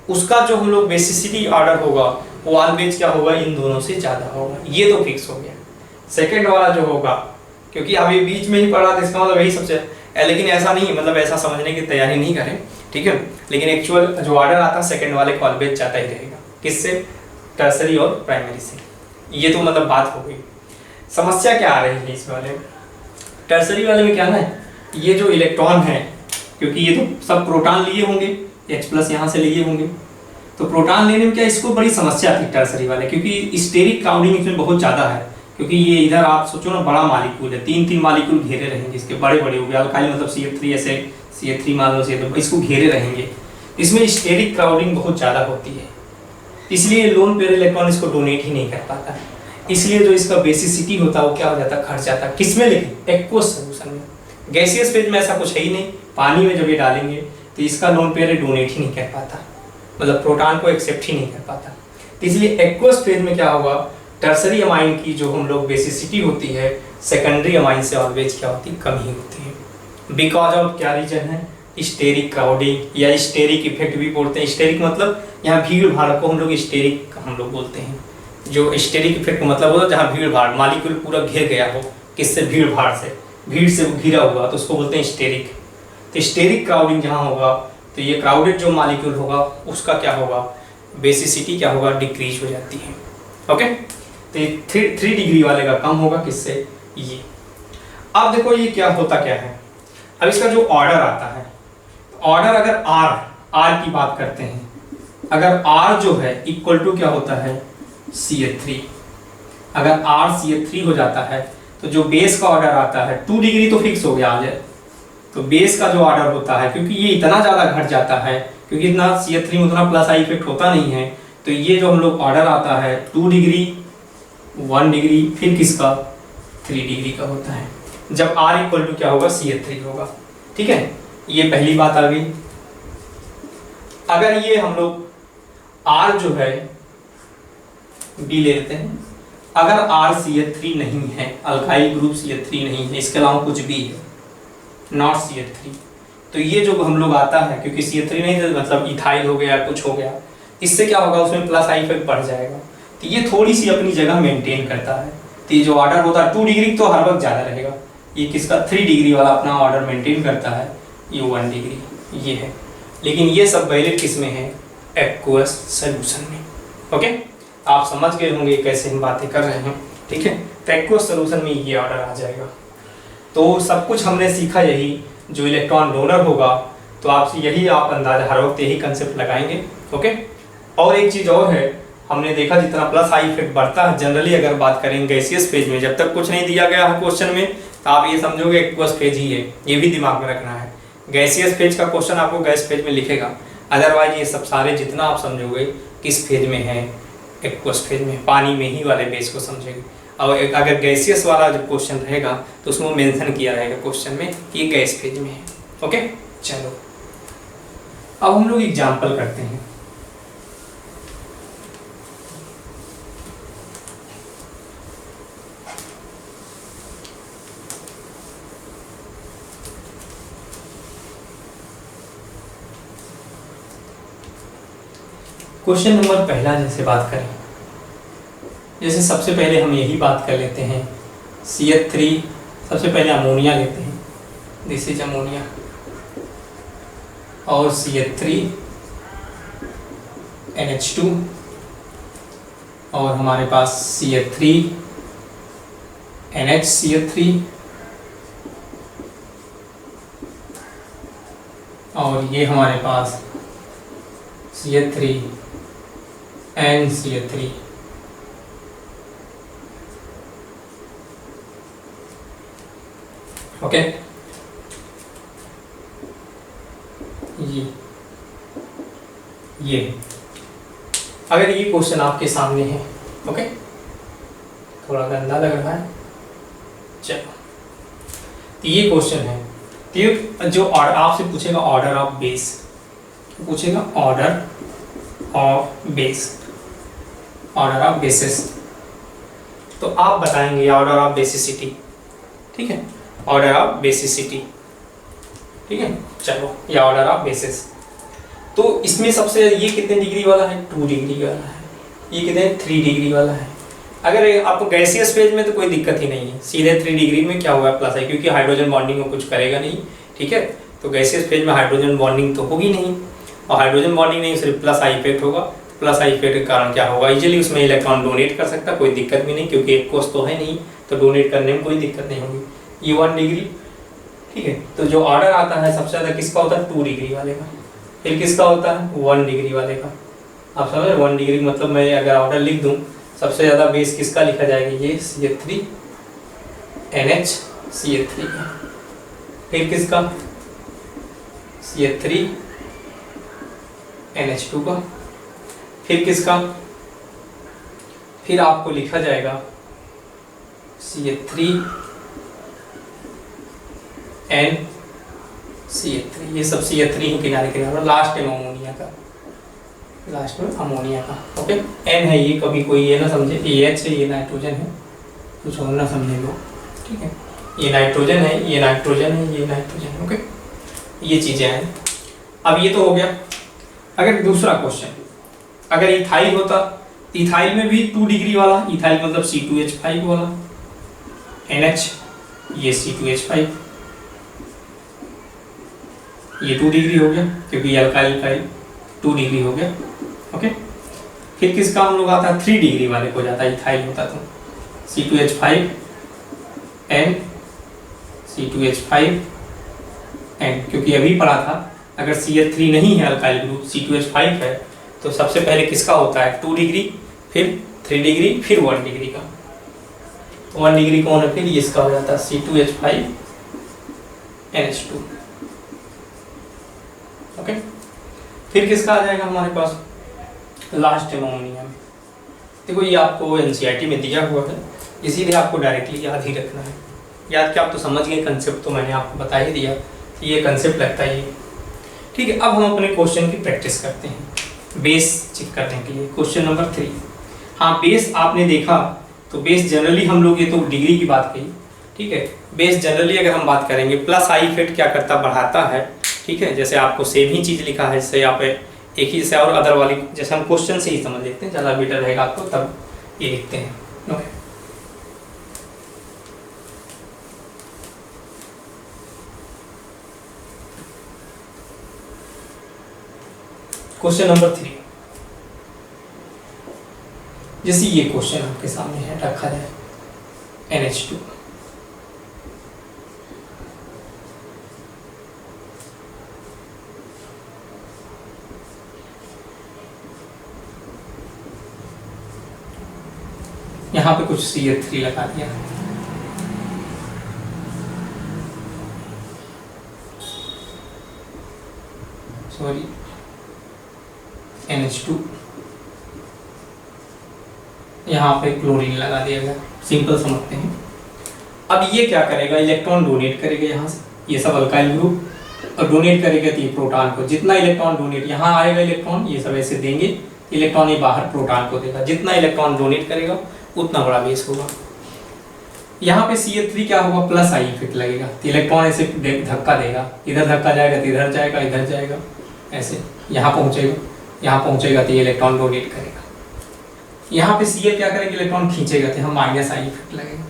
उसका जो हम लोग बेसिसिटी ऑर्डर होगा वो ऑलवेज क्या होगा? इन दोनों से ज्यादा होगा। ये तो फिक्स हो गया। सेकंड वाला जो होगा, क्योंकि अभी बीच में ही पड़ा था इसका मतलब यही सबसे, लेकिन ऐसा नहीं, मतलब ऐसा समझने की तैयारी नहीं करें, ठीक है। लेकिन एक्चुअल जो ऑर्डर आता है सेकंड वाले को ऑलवेज जाता ही रहेगा। किससे? टर्सरी और प्राइमरी से। ये तो मतलब बात हो गई। समस्या क्या आ रही है इस वाले टर्सरी वाले में? क्या ना है, ये जो इलेक्ट्रॉन है, क्योंकि ये तो सब प्रोटॉन लिए होंगे, H प्लस यहाँ से लिए होंगे, तो प्रोटॉन लेने में क्या इसको बड़ी समस्या थी टर्सरी वाले, क्योंकि स्टेरिक काउंटिंग इसमें बहुत ज़्यादा है। क्योंकि ये इधर आप सोचो ना, बड़ा मालिक्यूल है, 3 मालिक्यूल घेरे रहेंगे इसके, बड़े बड़े हो गए अल्काइल, मतलब CH3 ऐसे CH3 मान लो, तो इसको घेरे रहेंगे। इसमें स्टेरिक क्राउडिंग बहुत ज़्यादा होती है, इसलिए लोन पेयर इलेक्ट्रॉन इसको डोनेट ही नहीं कर पाता। इसलिए जो इसका बेसिसिटी होता है वो क्या हो जाता है, घट जाता है। किसमें, लेकिन एक्वस सोल्यूशन में। गैसियस फेज में ऐसा कुछ है ही नहीं, पानी में जब ये डालेंगे तो इसका लोन पेयर डोनेट ही नहीं कर पाता, मतलब प्रोटॉन को एक्सेप्ट ही नहीं कर पाता। तो इसलिए एक्वस फेज में क्या होगा, टर्सरी अमाइन की जो हम लोग बेसिसिटी होती है सेकेंडरी अमाइन से ऑलवेज क्या होती है, कम ही होती है। बिकॉज ऑफ क्या रीजन है, स्टेरिक क्राउडिंग या स्टेरिक इफेक्ट भी बोलते हैं। स्टेरिक मतलब यहाँ भीड़ भाड़ को हम लोग स्टेरिक हम लोग बोलते हैं। जो स्टेरिक इफेक्ट का मतलब होता है जहाँ भीड़ भाड़, मालिक्यूल पूरा घिर गया हो, किससे, भीड़ भाड़ से, भीड़ से घिरा हुआ, तो उसको बोलते हैं स्टेरिक। तो स्टेरिक क्राउडिंग जहाँ होगा तो ये क्राउडेड जो मालिक्यूल होगा उसका क्या होगा, बेसिसिटी क्या होगा, डिक्रीज हो जाती है। ओके, तो ये 3 डिग्री वाले का कम होगा, किससे, ये। अब देखो ये क्या होता क्या है, अब इसका जो ऑर्डर आता है, ऑर्डर अगर आर की बात करते हैं, अगर आर जो है इक्वल टू क्या होता है, CH3, अगर R CH3 हो जाता है तो जो बेस का ऑर्डर आता है 2 डिग्री तो फिक्स हो गया आज है। तो बेस का जो ऑर्डर होता है, क्योंकि ये इतना ज़्यादा घट जाता है, क्योंकि इतना CH3 में उतना प्लस आई इफेक्ट होता नहीं है, तो ये जो हम लोग ऑर्डर आता है 2 डिग्री, 1 डिग्री, फिर किसका 3 डिग्री का होता है, जब R इक्वल टू क्या होगा, CH3 होगा। ठीक है, ये पहली बात आ गई। अगर ये हम लोग R जो है B ले लेते हैं, अगर R CH3 नहीं है, अल्काइल ग्रुप CH3 नहीं है, इसके अलावा कुछ भी है, नॉट CH3, तो ये जो हम लोग आता है, क्योंकि CH3 नहीं है मतलब इथाइल हो गया, कुछ हो गया, इससे क्या होगा, उसमें प्लस आई इफेक्ट बढ़ जाएगा, तो ये थोड़ी सी अपनी जगह मेंटेन करता है। तो ये जो ऑर्डर होता है 2 डिग्री तो हर वक्त ज़्यादा रहेगा, ये किसका 3 डिग्री वाला अपना ऑर्डर मेंटेन करता है, ये 1 डिग्री ये है। लेकिन ये सब वैलिड किस में है, एक्वस सोल्यूशन में। ओके, आप समझ गए होंगे कैसे हम बातें कर रहे हैं। ठीक है, तो एक्वस सोल्यूशन में ये ऑर्डर आ जाएगा। तो सब कुछ हमने सीखा यही, जो इलेक्ट्रॉन डोनर होगा तो आपसे यही आप अंदाजा हर वक्त यही कंसेप्ट लगाएंगे। ओके, और एक चीज़ और है, हमने देखा जितना प्लस आई इफेक्ट बढ़ता है, जनरली अगर बात करें गैसियस फेज में, जब तक कुछ नहीं दिया गया है क्वेश्चन में तो आप ये समझोगे एक्वस फेज ही है, ये भी दिमाग में रखना है। गैसियस फेज का क्वेश्चन आपको गैस फेज में लिखेगा, अदरवाइज ये सब सारे जितना आप समझोगे किस फेज में है, एक्वस फेज में, पानी में ही वाले बेस को समझेंगे। और अगर गैसियस वाला जो क्वेश्चन रहेगा तो उसमें मेंशन किया रहेगा क्वेश्चन में कि ये गैस फेज में है। ओके, चलो अब हम लोग एग्जाम्पल करते हैं। क्वेश्चन नंबर पहला जैसे बात करें, जैसे सबसे पहले हम यही बात कर लेते हैं, CH3, सबसे पहले अमोनिया लेते हैं, दिस इज अमोनिया, और CH3 NH2, और हमारे पास CH3 NHCH3, और ये हमारे पास CH3 NCH3। ओके, ये अगर ये क्वेश्चन आपके सामने है, ओके, थोड़ा गंदा लग रहा है, चलो, तो ये क्वेश्चन है, तो ये जो आपसे पूछेगा ऑर्डर ऑफ बेस, पूछेगा order of base, order of basis, तो आप बताएंगे ऑर्डर ऑफ बेसिसिटी। ठीक है, ऑर्डर ऑफ बेसिसिटी, ठीक है, चलो, या ऑर्डर ऑफ बेसिस। तो इसमें सबसे ये कितने डिग्री वाला है, 2 डिग्री वाला है, ये कितने 3 डिग्री वाला है। अगर आपको गैसियस फेज में तो कोई दिक्कत ही नहीं है, सीधे 3 डिग्री में क्या होगा, प्लस है, क्योंकि हाइड्रोजन बॉन्डिंग में कुछ करेगा नहीं। ठीक है, तो गैसियस फेज में हाइड्रोजन बॉन्डिंग तो होगी नहीं, और हाइड्रोजन बॉन्डिंग नहीं, सिर्फ प्लस आई इफेक्ट होगा। प्लस आई इफेक्ट के कारण क्या होगा, इजीली उसमें इलेक्ट्रॉन डोनेट कर सकता, कोई दिक्कत भी नहीं, क्योंकि एक कोष तो है नहीं, तो डोनेट करने में कोई दिक्कत नहीं होगी। ये 1 डिग्री। ठीक है, तो जो ऑर्डर आता है सबसे ज़्यादा किसका होता है, 2 डिग्री वाले का, फिर किसका होता है 1 डिग्री वाले का। आप समझ रहे, 1 डिग्री मतलब मैं अगर ऑर्डर लिख दूँ, सबसे ज़्यादा बेस किसका लिखा जाएगा, ये CH3 NHCH3 का, फिर किसका CH3 NH2 का। फिर किसका, फिर आपको लिखा जाएगा CH3 NCH3, ये सब CH3 ही किनारे किनारे, लास्ट में अमोनिया का, लास्ट में अमोनिया का। ओके, N है ये, कभी कोई ये ना समझे AH है, ये नाइट्रोजन है, कुछ और ना समझे लोग, ठीक है। ये नाइट्रोजन है, ये नाइट्रोजन है, ये नाइट्रोजन है। ओके, ये चीजें हैं। अब ये तो हो गया। अगर दूसरा क्वेश्चन, अगर इथाइल होता, इथाइल में भी 2 डिग्री वाला, इथाइल मतलब C2H5 वाला, NH, ये C2H5, ये 2 डिग्री हो गया, क्योंकि अल्काइल का 2 डिग्री हो गया। ओके, फिर किसका हम लोग आता है 3 डिग्री वाले को जाता है, इथाइल होता तो C2H5 N, C2H5 N, क्योंकि अभी पढ़ा था अगर CH3 नहीं है अल्काइल ग्रुप, C2H5 है, तो सबसे पहले किसका होता है 2 डिग्री, फिर 3 डिग्री, फिर 1 डिग्री का। 1 डिग्री कौन है, फिर इसका हो जाता है C2H5 NH2। ओके, फिर किसका आ जाएगा हमारे पास लास्ट अमोनिया में। देखो ये आपको NCERT में दिया हुआ है, इसीलिए आपको डायरेक्टली याद ही रखना है। याद क्या, आप तो समझ गए कंसेप्ट, तो मैंने आपको बता ही दिया कि ये कंसेप्ट लगता है ये, ठीक है। अब हम अपने क्वेश्चन की प्रैक्टिस करते हैं, बेस चेक करने के लिए। क्वेश्चन नंबर 3, हाँ बेस आपने देखा, तो बेस जनरली हम लोग, ये तो डिग्री की बात कही, ठीक है। बेस जनरली अगर हम बात करेंगे, प्लस आई इफेक्ट क्या करता, बढ़ाता है, ठीक है। जैसे आपको सेम ही चीज़ लिखा है, जैसे यहाँ पे एक ही से और अदर वाली, जैसे हम क्वेश्चन से ही समझ लेते हैं, ज़्यादा बेटर रहेगा आपको, तब ये लिखते हैं। ओके, क्वेश्चन नंबर 3, जैसे ये क्वेश्चन आपके सामने है, रखा जाए NH2, यहाँ पे कुछ CH3 लगा दिया, सॉरी NH2, यहाँ पे क्लोरीन लगा दिया गया, सिंपल समझते हैं। अब ये क्या करेगा, इलेक्ट्रॉन डोनेट करेगा यहाँ से, ये सब अल्काइल ग्रुप, और डोनेट करेगा तो ये प्रोटॉन को, जितना इलेक्ट्रॉन डोनेट यहाँ आएगा इलेक्ट्रॉन, ये सब ऐसे देंगे, इलेक्ट्रॉन ये बाहर प्रोटॉन को देगा, जितना इलेक्ट्रॉन डोनेट करेगा उतना बड़ा बेस होगा। यहाँ पे CH3 क्या होगा, प्लस आई इफेक्ट लगेगा, तो इलेक्ट्रॉन ऐसे धक्का देगा, इधर धक्का जाएगा तो इधर जाएगा, इधर जाएगा, ऐसे यहाँ पहुँचेगा तो ये इलेक्ट्रॉन डोनेट करेगा। यहाँ पे Cl क्या करेगा, इलेक्ट्रॉन खींचेगा, तो हम माइनस आई इफेक्ट लगेगा,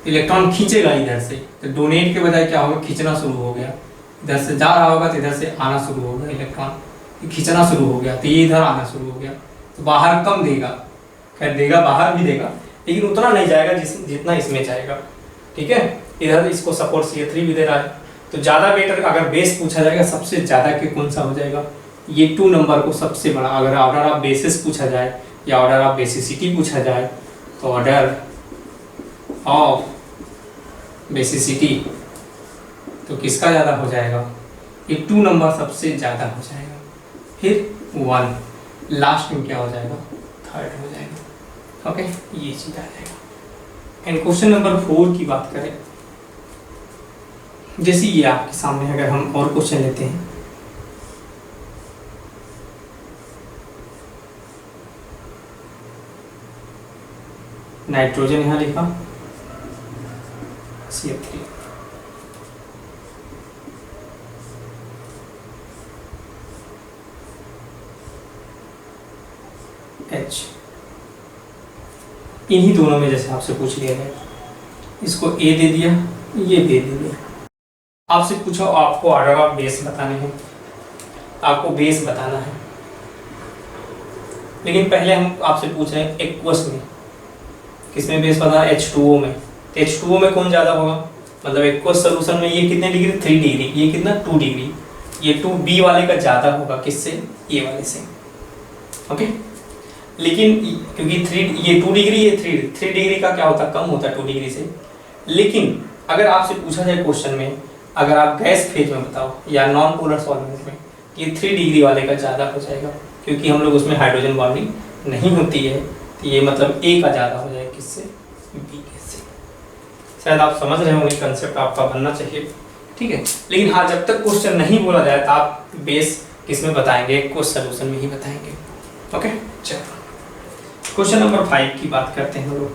इलेक्ट्रॉन खींचेगा इधर से, तो डोनेट के बजाय क्या होगा, खींचना शुरू हो गया, इधर से जा रहा होगा तो इधर से आना शुरू होगा, इलेक्ट्रॉन खींचना शुरू हो गया, तो ये इधर आना शुरू हो गया, तो बाहर कम देगा, खैर देगा, बाहर भी देगा, लेकिन उतना नहीं जाएगा जितना इसमें जाएगा, ठीक है। इधर इसको सपोर्ट CH3 भी दे रहा है, तो ज़्यादा बेटर अगर बेस पूछा जाएगा, सबसे ज़्यादा के कौन सा हो जाएगा, ये 2 नंबर को सबसे बड़ा। अगर ऑर्डर ऑफ बेसिस पूछा जाए या ऑर्डर ऑफ बेसिसिटी पूछा जाए, तो ऑर्डर ऑफ बेसिसिटी तो किसका ज़्यादा हो जाएगा, ये 2 नंबर सबसे ज़्यादा हो जाएगा, फिर 1 लास्ट में क्या हो जाएगा, 3rd हो जाएगा। ओके, ये चीज़ आ जाएगा। एंड क्वेश्चन नंबर 4 की बात करें, जैसे ये आपके सामने, अगर हम और क्वेश्चन लेते हैं, नाइट्रोजन यहाँ लिखा CH3, H, इन्हीं दोनों में जैसे आपसे पूछ लिया गया, इसको A दे दिया, ये B दे दिया, आपसे पूछा आपको ऑर्डर ऑफ बेस बताने हैं, आपको बेस बताना है, लेकिन पहले हम आपसे पूछ रहे हैं एक्वस में, किसमें बेस पता है, H2O में। तो H2O में कौन ज़्यादा होगा, मतलब एक्वस सोल्यूशन में ये कितने डिग्री, 3 डिग्री, ये कितना 2 डिग्री, ये 2B वाले का ज़्यादा होगा, किससे, ए वाले से। ओके, लेकिन क्योंकि ये 2 डिग्री, ये 3 डिग्री का क्या होता है, कम होता है 2 डिग्री से। लेकिन अगर आपसे पूछा जाए क्वेश्चन में, अगर आप गैस फेज में बताओ या नॉन पोलर सॉल्वेंट में, ये 3 डिग्री वाले का ज़्यादा हो जाएगा, क्योंकि हम लोग उसमें हाइड्रोजन बॉन्डिंग नहीं होती है, तो ये मतलब A का ज़्यादा हो जाएगा किससे, B के से। शायद आप समझ रहे होंगे, कंसेप्ट आपका बनना चाहिए, ठीक है। लेकिन हाँ, जब तक क्वेश्चन नहीं बोला जाए तो आप बेस किसमें बताएंगे, कुछ सोल्यूशन में ही बताएंगे। ओके, चलो क्वेश्चन नंबर 5 की बात करते हैं हम लोग।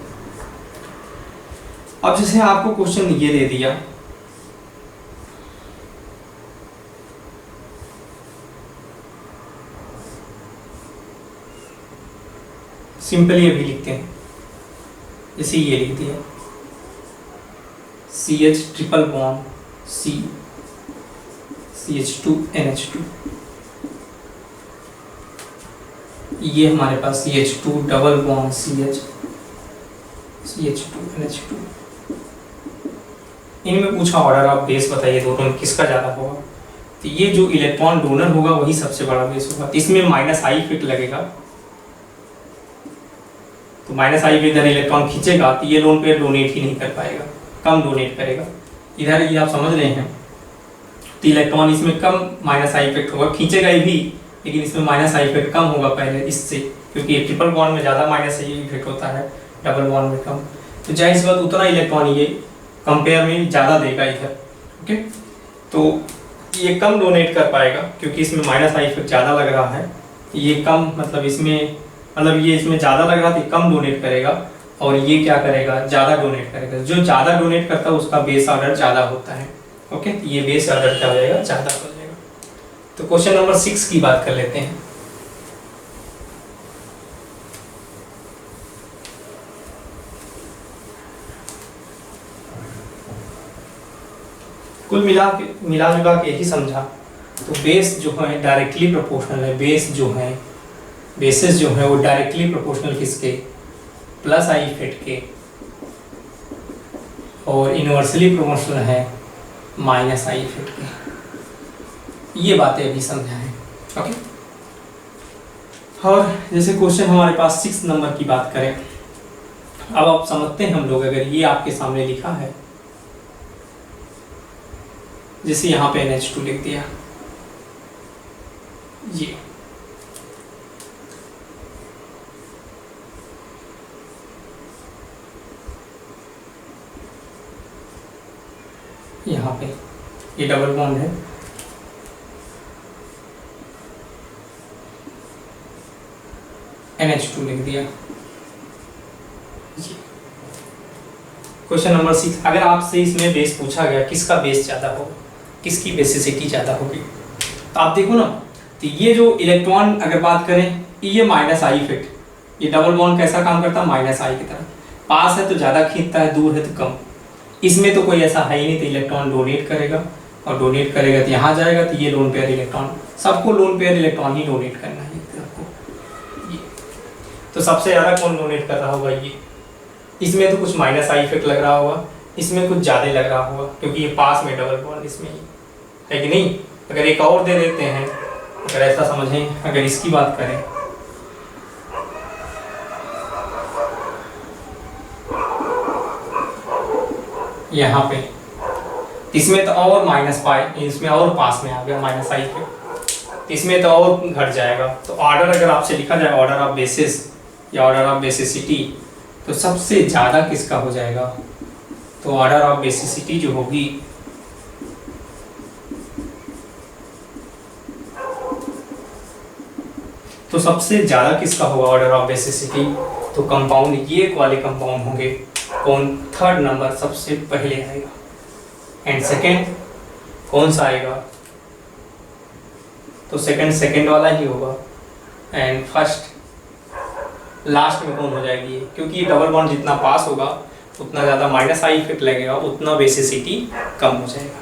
अब जैसे आपको क्वेश्चन ये दे दिया, सिंपली अभी लिखते हैं, जैसे ये लिख दिया CH triple bond C CH2 NH2, ये हमारे पास CH2 double bond CH2 NH2। इनमें पूछा ऑर्डर ऑफ बेस बताइए दोनों में किसका ज़्यादा होगा, तो ये जो इलेक्ट्रॉन डोनर होगा वही सबसे बड़ा बेस होगा। तो इसमें -I इफेक्ट लगेगा, तो -I पे इधर इलेक्ट्रॉन खींचेगा तो ये लोन पेयर डोनेट ही नहीं कर पाएगा, कम डोनेट करेगा। इधर ये आप समझ रहे हैं, तो इलेक्ट्रॉन इसमें कम -I इफेक्ट होगा, खींचेगा ये भी, लेकिन इसमें -I इफेक्ट कम होगा पहले इससे, क्योंकि ये ट्रिपल बॉन्ड में ज़्यादा -I इफेक्ट होता है, डबल बॉन्ड में कम। तो जाहिर सी बात उतना इलेक्ट्रॉन ये कंपेयर में ज़्यादा देगा इधर। ओके, तो ये कम डोनेट कर पाएगा क्योंकि इसमें -I इफेक्ट ज़्यादा लग रहा है। ये कम मतलब ये इसमें ज़्यादा लग रहा है तो कम डोनेट करेगा, और ये क्या करेगा, ज़्यादा डोनेट करेगा। जो ज़्यादा डोनेट करता है उसका बेस ऑर्डर ज़्यादा होता है। ओके, ये बेस ऑर्डर क्या हो जाएगा, ज़्यादा हो जाएगा। तो क्वेश्चन नंबर 6 की बात कर लेते हैं। कुल मिला जुला के यही समझा, तो बेस जो है डायरेक्टली प्रोपोर्शनल है, बेसेस जो है वो डायरेक्टली प्रोपोर्शनल किसके, +I इफेक्ट के, और इनवर्सली प्रोपोर्शनल है -I इफेक्ट के। ये बातें अभी समझा है। ओके, और जैसे क्वेश्चन हमारे पास 6 नंबर की बात करें, अब आप समझते हैं हम लोग, अगर ये आपके सामने लिखा है, जैसे यहाँ पे NH2 लिख दिया, ये यहाँ पे ये डबल बॉन्ड है, NH2 लिख दिया। क्वेश्चन नंबर 6, अगर आपसे इसमें बेस पूछा गया किसका बेस ज़्यादा होगा, किसकी बेसिसिटी ज़्यादा होगी, तो आप देखो ना, तो ये जो इलेक्ट्रॉन अगर बात करें, ये -I इफेक्ट, ये डबल बॉन्ड कैसा काम करता है, -I की तरह, पास है तो ज़्यादा खींचता है, दूर है तो कम। इसमें तो कोई ऐसा है ही नहीं, तो इलेक्ट्रॉन डोनेट करेगा, और डोनेट करेगा तो यहाँ जाएगा, तो ये लोन पेयर इलेक्ट्रॉन, सबको लोन पेयर इलेक्ट्रॉन ही डोनेट करना है आपको। ये तो सबसे ज़्यादा कौन डोनेट कर रहा होगा, ये, इसमें तो कुछ -I इफेक्ट लग रहा होगा, इसमें कुछ ज़्यादा लग रहा होगा, क्योंकि ये पास में डबल बॉन्ड इसमें ही है कि नहीं। अगर एक और दे देते हैं, अगर ऐसा समझें, अगर इसकी बात करें, यहाँ पे इसमें तो और -I, इसमें और पास में आ गया -I पे, इसमें तो और घट जाएगा। तो ऑर्डर अगर आपसे लिखा जाए, ऑर्डर ऑफ बेसिस या ऑर्डर ऑफ बेसिसिटी, तो सबसे ज़्यादा किसका हो जाएगा, तो ऑर्डर ऑफ बेसिसिटी जो होगी, तो सबसे ज़्यादा किसका होगा ऑर्डर ऑफ बेसिसिटी, तो कंपाउंड ये वाले कंपाउंड होंगे। कौन, 3rd नंबर सबसे पहले आएगा, एंड सेकेंड कौन सा आएगा, तो सेकेंड वाला ही होगा, एंड फर्स्ट लास्ट में कौन हो जाएगी, क्योंकि ये डबल बॉन्ड जितना पास होगा उतना ज़्यादा -I इफेक्ट लगेगा, उतना बेसिसिटी कम हो जाएगा।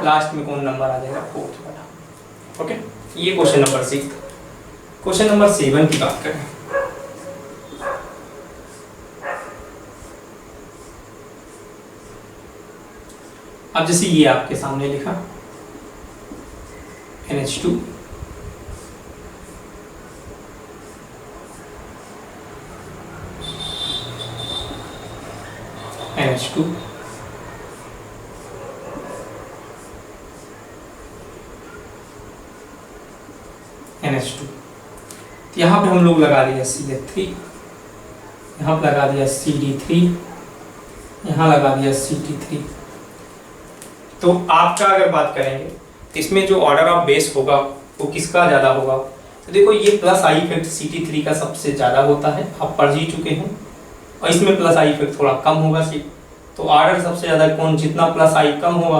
लास्ट में कौन नंबर आ जाएगा, 4th वाला। ओके, ये क्वेश्चन नंबर 6। क्वेश्चन नंबर 7 की बात करें, अब जैसे ये आपके सामने लिखा NH2, NH2, NH2। तो यहाँ पे हम लोग लगा दिया CH3, यहाँ पे लगा दिया CD3, यहाँ लगा दिया CT3। तो आपका अगर बात करेंगे इसमें जो ऑर्डर ऑफ बेस होगा वो किसका ज़्यादा होगा, तो देखो ये प्लस आई इफेक्ट CT3 का सबसे ज़्यादा होता है, आप पढ़ ही चुके हैं, और इसमें प्लस आई इफेक्ट थोड़ा कम होगा तो ऑर्डर सबसे ज़्यादा कौन, जितना प्लस आई कम होगा,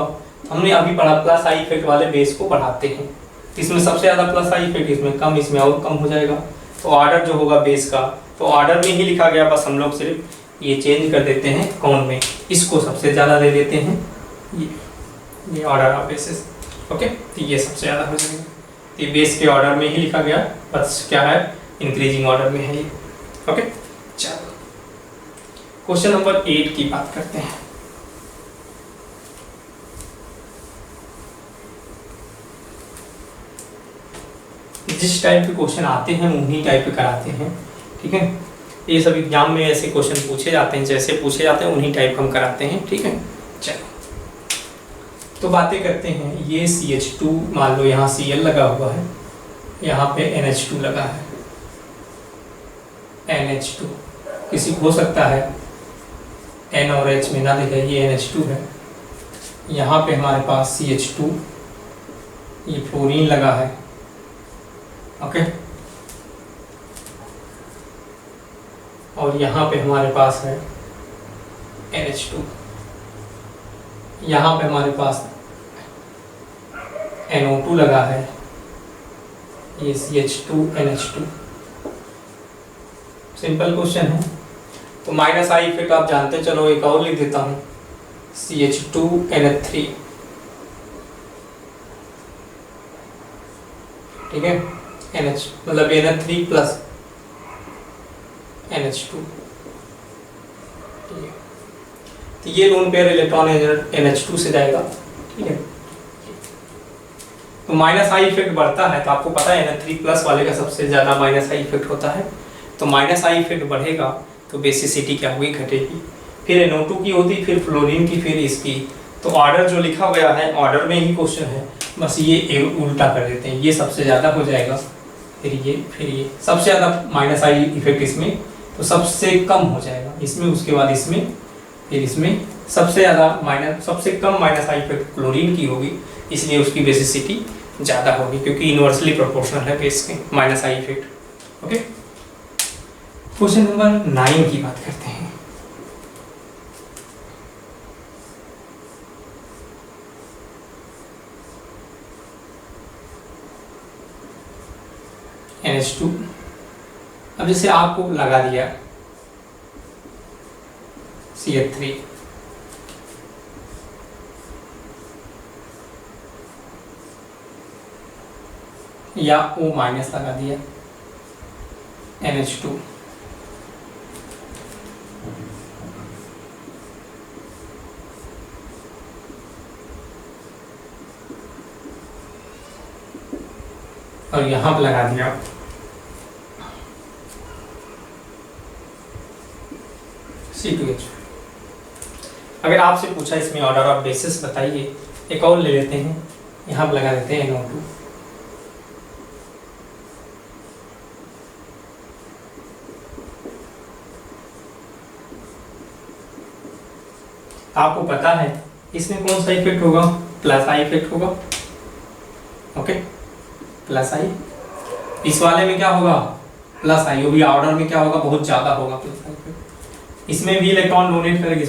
हमने अभी पढ़ा प्लस आई इफेक्ट वाले बेस को बढ़ाते हैं, इसमें सबसे ज़्यादा प्लस आई इफेक्ट, इसमें कम, इसमें और कम हो जाएगा। तो ऑर्डर जो होगा बेस का, तो ऑर्डर में ही लिखा गया, बस हम लोग सिर्फ ये चेंज कर देते हैं कौन में, इसको सबसे ज़्यादा दे देते हैं, ये ऑर्डर ऑफ बेसिस। ओके, तो ये सबसे ज़्यादा हो जाएगा, ये बेस के ऑर्डर में ही लिखा गया, बस क्या है इंक्रीजिंग ऑर्डर में है ये। ओके, चलो क्वेश्चन नंबर 8 की बात करते हैं। जिस टाइप के क्वेश्चन आते हैं उन्हीं टाइप के कराते हैं, ठीक है। ये सब एग्जाम में ऐसे क्वेश्चन पूछे जाते हैं, जैसे पूछे जाते हैं उन्हीं टाइप हम कराते हैं, ठीक है। चलो तो बातें करते हैं। ये CH2 मान लो यहाँ Cl लगा हुआ है, यहाँ पे NH2 लगा है, NH2 किसी को हो सकता है N और H में ना दिखे, ये NH2 है, यहाँ पे हमारे पास CH2, ये फ्लोरीन लगा है, ओके, और यहाँ पे हमारे पास है NH2, यहाँ पे हमारे पास NO2 लगा है, ये CH2 NH2। सिंपल क्वेश्चन है। तो माइनस आई इफेक्ट आप जानते, चलो एक और लिख देता हूँ, CH2 NH3, ठीक है, NH मतलब NH3 प्लस NH2, ठीक है। तो ये लोन पेयर इलेक्ट्रॉन NH2 से जाएगा, ठीक है। तो माइनस आई इफेक्ट बढ़ता है, तो आपको पता है NH3 प्लस वाले का सबसे ज़्यादा माइनस आई इफेक्ट होता है। तो माइनस आई इफेक्ट बढ़ेगा तो बेसिसिटी क्या होगी, घटेगी, फिर NO2 की होती, फिर फ्लोरीन की, फिर इसकी। तो ऑर्डर जो लिखा गया है ऑर्डर में ही क्वेश्चन है, बस ये उल्टा कर देते हैं, ये सबसे ज़्यादा हो जाएगा, फिर ये सबसे ज़्यादा माइनस आई इफेक्ट इसमें, तो सबसे कम हो जाएगा इसमें, उसके बाद इसमें, फिर इसमें सबसे ज़्यादा माइनस, सबसे कम माइनस आई इफेक्ट क्लोरीन की होगी, इसलिए उसकी बेसिसिटी ज़्यादा होगी, क्योंकि इनवर्सली प्रोपोर्शनल है बेस के minus I effect. Okay, question number 9 की बात करते हैं। NH2, अब जैसे आपको लगा दिया CH3, या O माइनस लगा दिया NH2, और यहां पर लगा दिया C2H। अगर आपसे पूछा इसमें ऑर्डर ऑफ बेसिस बताइए, एक और ले लेते हैं, यहाँ पर लगा देते हैं NO2, आपको पता है इसमें कौन सा इफेक्ट होगा, प्लस आई इफेक्ट होगा, ओके, प्लस आई। इस वाले में क्या होगा, प्लस आई, वो भी ऑर्डर में क्या होगा, बहुत ज़्यादा होगा प्लस आई इफेक्ट। इसमें भी इलेक्ट्रॉन डोनेट करेगा,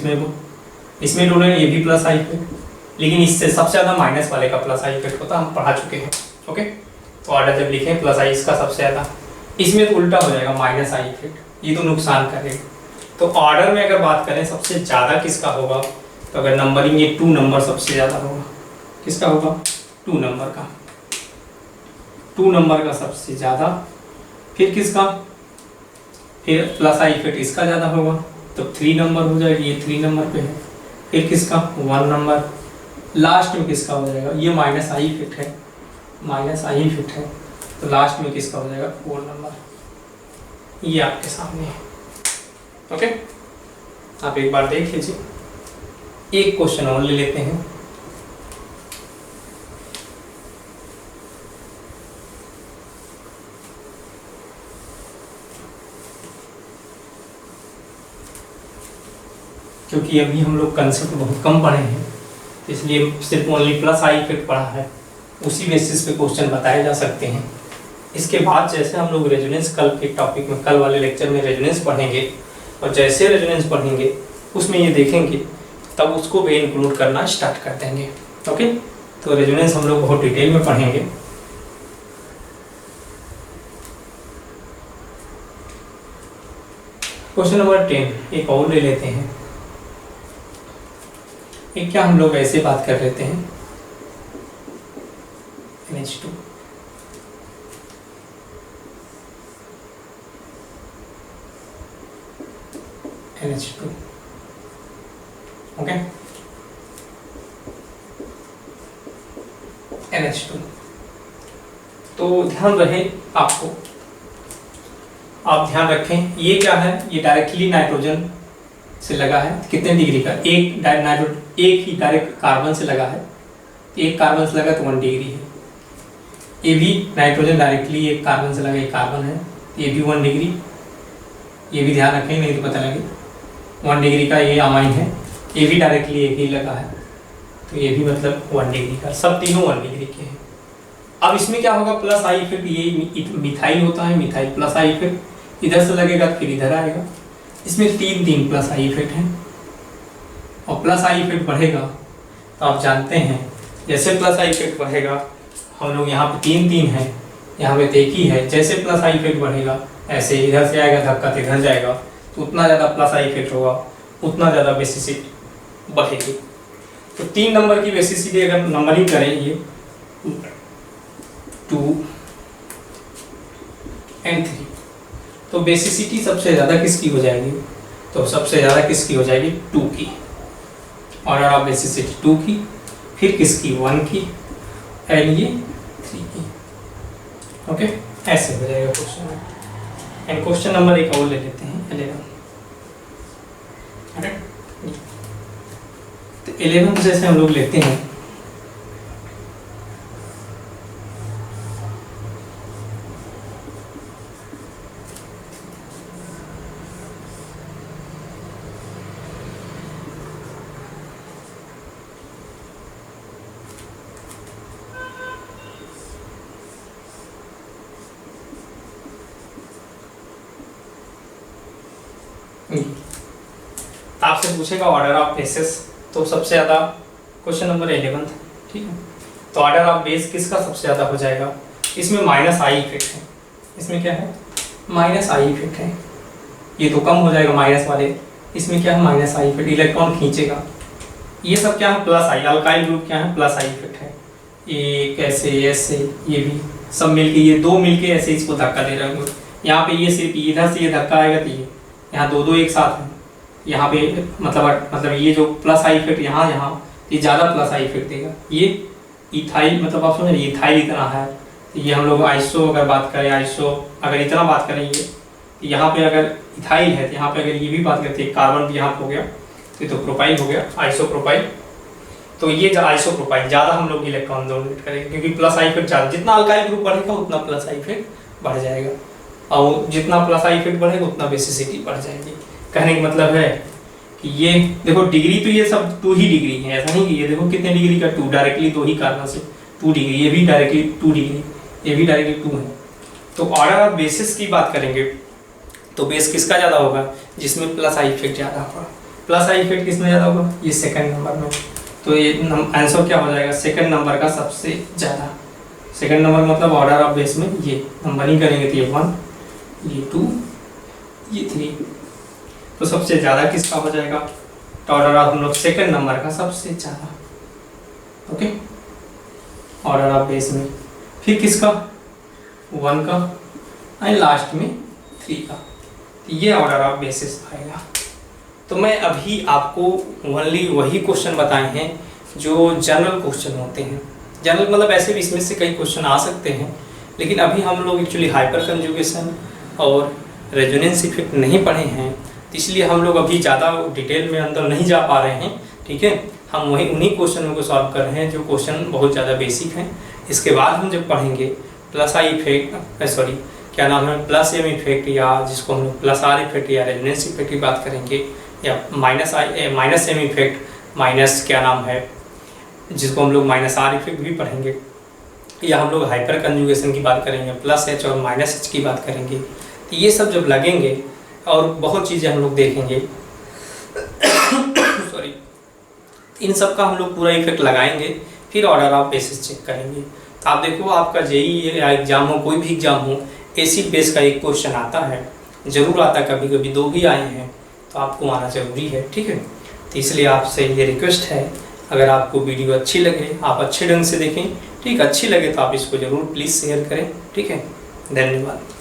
इसमें डोनेट, ये भी प्लस आई इफेक्ट, लेकिन इससे सबसे ज़्यादा माइनस वाले का प्लस आई इफेक्ट होता है, हम पढ़ा चुके हैं, ओके। तो ऑर्डर जब लिखें प्लस आई इसका सबसे ज़्यादा, इसमें तो उल्टा हो जाएगा माइनस आई इफेक्ट, ये तो नुकसान करेगा। तो ऑर्डर में अगर बात करें सबसे ज़्यादा किसका होगा, तो अगर नंबरिंग ये 2 नंबर सबसे ज़्यादा होगा, किसका होगा, 2 नंबर का, 2 नंबर का सबसे ज़्यादा, फिर किसका, फिर प्लस आई इफेक्ट इसका ज़्यादा होगा, तो 3 नंबर हो जाएगी, ये 3 नंबर पे है, फिर किसका 1 नंबर, लास्ट में किसका हो जाएगा, ये माइनस आई इफेक्ट है, माइनस आई इफेक्ट है, तो लास्ट में किसका हो जाएगा 4 नंबर, ये आपके सामने है, ओके। आप एक बार देख लीजिए, एक क्वेश्चन और ले लेते हैं। क्योंकि अभी हम लोग कंसेप्ट बहुत कम पढ़े हैं, इसलिए सिर्फ ओनली प्लस आई इफेक्ट पढ़ा है, उसी बेसिस पे क्वेश्चन बताए जा सकते हैं। इसके बाद जैसे हम लोग रेजोनेंस कल के टॉपिक में, कल वाले लेक्चर में रेजोनेंस पढ़ेंगे, और जैसे रेजोनेंस पढ़ेंगे उसमें ये देखेंगे, तब उसको भी इंक्लूड करना स्टार्ट कर देंगे। ओके, तो रेजोनेंस हम लोग बहुत डिटेल में पढ़ेंगे। क्वेश्चन नंबर 10 एक और ले लेते हैं। एक क्या हम लोग ऐसे बात कर लेते हैं, NH2 ओके, NH2। तो ध्यान रहे आपको, आप ध्यान रखें, ये क्या है, ये डायरेक्टली नाइट्रोजन से लगा है, कितने डिग्री का, एक ही डायरेक्ट कार्बन से लगा है, एक कार्बन से लगा तो 1 डिग्री है। ये भी नाइट्रोजन डायरेक्टली एक कार्बन से लगा, एक कार्बन है, ये भी 1 डिग्री, ये भी ध्यान रखें नहीं तो पता लगे 1 डिग्री का ये अमाइन है, ये भी डायरेक्टली एक ही लगा है, तो ये भी मतलब 1 डिग्री का, सब तीनों 1 डिग्री के हैं। अब इसमें क्या होगा, प्लस आई इफेक्ट, ये मिथाइल होता है, मिथाइल प्लस आई इफेक्ट इधर से लगेगा फिर इधर आएगा, इसमें 3 प्लस आई इफेक्ट हैं, और प्लस आई इफेक्ट बढ़ेगा तो आप जानते हैं जैसे प्लस आई इफेक्ट बढ़ेगा, हम लोग यहाँ पे 3 हैं, यहाँ पे तो एक ही है, जैसे प्लस आई इफेक्ट बढ़ेगा ऐसे इधर से आएगा धक्का तो इधर जाएगा, तो उतना ज़्यादा प्लस आई इफेक्ट होगा, उतना ज़्यादा बेसिसिटी बढ़ेगी। तो 3 नंबर की बेसिसिटी अगर नंबरिंग करें, ये 2 and 3, तो बेसिसिटी सबसे ज़्यादा किसकी हो जाएगी, तो सबसे ज़्यादा किसकी हो जाएगी, 2 की, ऑर्डर ऑफ बेसिसिटी 2 की, फिर किसकी 1 की, एंड ये 3 की। ओके, ऐसे हो जाएगा क्वेश्चन। एंड क्वेश्चन नंबर एक और ले लेते हैं, 11। तो 11 जैसे हम लोग लेते हैं, आपसे पूछेगा ऑर्डर ऑफ बेसिस, तो सबसे ज़्यादा क्वेश्चन नंबर 11, ठीक है, तो ऑर्डर ऑफ बेस किसका सबसे ज़्यादा हो जाएगा, इसमें माइनस आई इफेक्ट है, इसमें क्या है, माइनस आई इफेक्ट है, ये तो कम हो जाएगा माइनस वाले, इसमें क्या है, माइनस आई इफेक्ट, इलेक्ट्रॉन खींचेगा, ये सब क्या है, प्लस आई, अल्काइल ग्रुप क्या है, प्लस आई इफेक्ट है, ये कैसे ऐसे, ये भी सब मिलके, ये 2 मिलके ऐसे इसको धक्का दे रहे होंगे, यहाँ पे ये सिर्फ इधर से ये धक्का आएगा, तो ये यहाँ 2 एक साथ है, यहाँ पे मतलब ये जो प्लस आई इफेक्ट यहाँ ये ज़्यादा प्लस आई इफेक्ट देगा, ये इथाइल, मतलब आप समझ रहे, इथाइल इतना है, तो ये हम लोग आइसो अगर बात करें, आइसो अगर इतना बात करेंगे, तो यहाँ पे अगर इथाइल है, तो यहाँ पे अगर ये भी बात करते हैं, कार्बन भी यहाँ पे हो गया, तो प्रोपाइल हो गया, आइसो प्रोपाइल, तो ये आइसो प्रोपाइल ज़्यादा हम लोग इलेक्ट्रॉन डोनेट करेंगे, क्योंकि प्लस आई इफेक्ट ज़्यादा, जितना अल्काइल ग्रुप बढ़ेगा उतना प्लस आई इफेक्ट बढ़ जाएगा, और जितना प्लस आई इफेक्ट बढ़ेगा उतना बेसिसिटी बढ़ जाएगी। कहने का मतलब है कि ये देखो डिग्री, तो ये सब 2 ही डिग्री है, ऐसा नहीं कि ये देखो कितने डिग्री का 2, डायरेक्टली 2 ही कार्बन से 2 डिग्री, ये भी डायरेक्टली 2 डिग्री, ये भी डायरेक्टली 2 है। तो ऑर्डर ऑफ बेसिस की बात करेंगे तो बेस किसका ज़्यादा होगा, जिसमें प्लस आई इफेक्ट ज़्यादा होगा, प्लस आई इफेक्ट किसमें ज़्यादा होगा, ये सेकंड नंबर में, तो ये आंसर क्या हो जाएगा, सेकंड नंबर का सबसे ज़्यादा, सेकंड नंबर मतलब ऑर्डर ऑफ बेस में ये नंबरिंग करेंगे तो ये 1, ये 2, ये 3, तो सबसे ज़्यादा किसका हो जाएगा, तो ऑर्डर ऑफ हम लोग सेकंड नंबर का सबसे ज़्यादा, ओके, ऑर्डर ऑफ बेस में, फिर किसका 1 का, एंड लास्ट में 3 का, ये ऑर्डर ऑफ बेसिस आएगा। तो मैं अभी आपको ओनली वही क्वेश्चन बताए हैं जो जनरल क्वेश्चन होते हैं, जनरल मतलब ऐसे भी इसमें से कई क्वेश्चन आ सकते हैं, लेकिन अभी हम लोग एक्चुअली हाइपर कंजुगेशन और रेजोनेंस इफेक्ट नहीं पढ़े हैं, इसलिए हम लोग अभी ज़्यादा डिटेल में अंदर नहीं जा पा रहे हैं, ठीक है, हम वही उन्हीं क्वेश्चनों को सॉल्व कर रहे हैं जो क्वेश्चन बहुत ज़्यादा बेसिक हैं। इसके बाद हम जब पढ़ेंगे प्लस आई इफेक्ट, क्या नाम है, प्लस एम इफेक्ट, या जिसको हम लोग प्लस आर इफेक्ट या रेजोनेंस इफेक्ट की बात करेंगे, या माइनस एम इफेक्ट, माइनस क्या नाम है जिसको हम लोग माइनस आर इफेक्ट भी पढ़ेंगे, या हम लोग हाइपर कंजुगेशन की बात करेंगे, प्लस एच और माइनस एच की बात करेंगे। तो ये सब जब लगेंगे और बहुत चीज़ें हम लोग देखेंगे सॉरी, इन सब का हम लोग पूरा इफेक्ट लगाएंगे, फिर ऑर्डर ऑफ बेसिस चेक करेंगे। तो आप देखो आपका जेईई एग्जाम हो, कोई भी एग्जाम हो, एसिड बेस का एक क्वेश्चन आता है, जरूर आता है, कभी कभी 2 भी आए हैं, तो आपको आना जरूरी है, ठीक है। तो इसलिए आपसे ये रिक्वेस्ट है, अगर आपको वीडियो अच्छी लगे, आप अच्छे ढंग से देखें, ठीक, अच्छी लगे तो आप इसको जरूर प्लीज़ शेयर करें, ठीक है। धन्यवाद।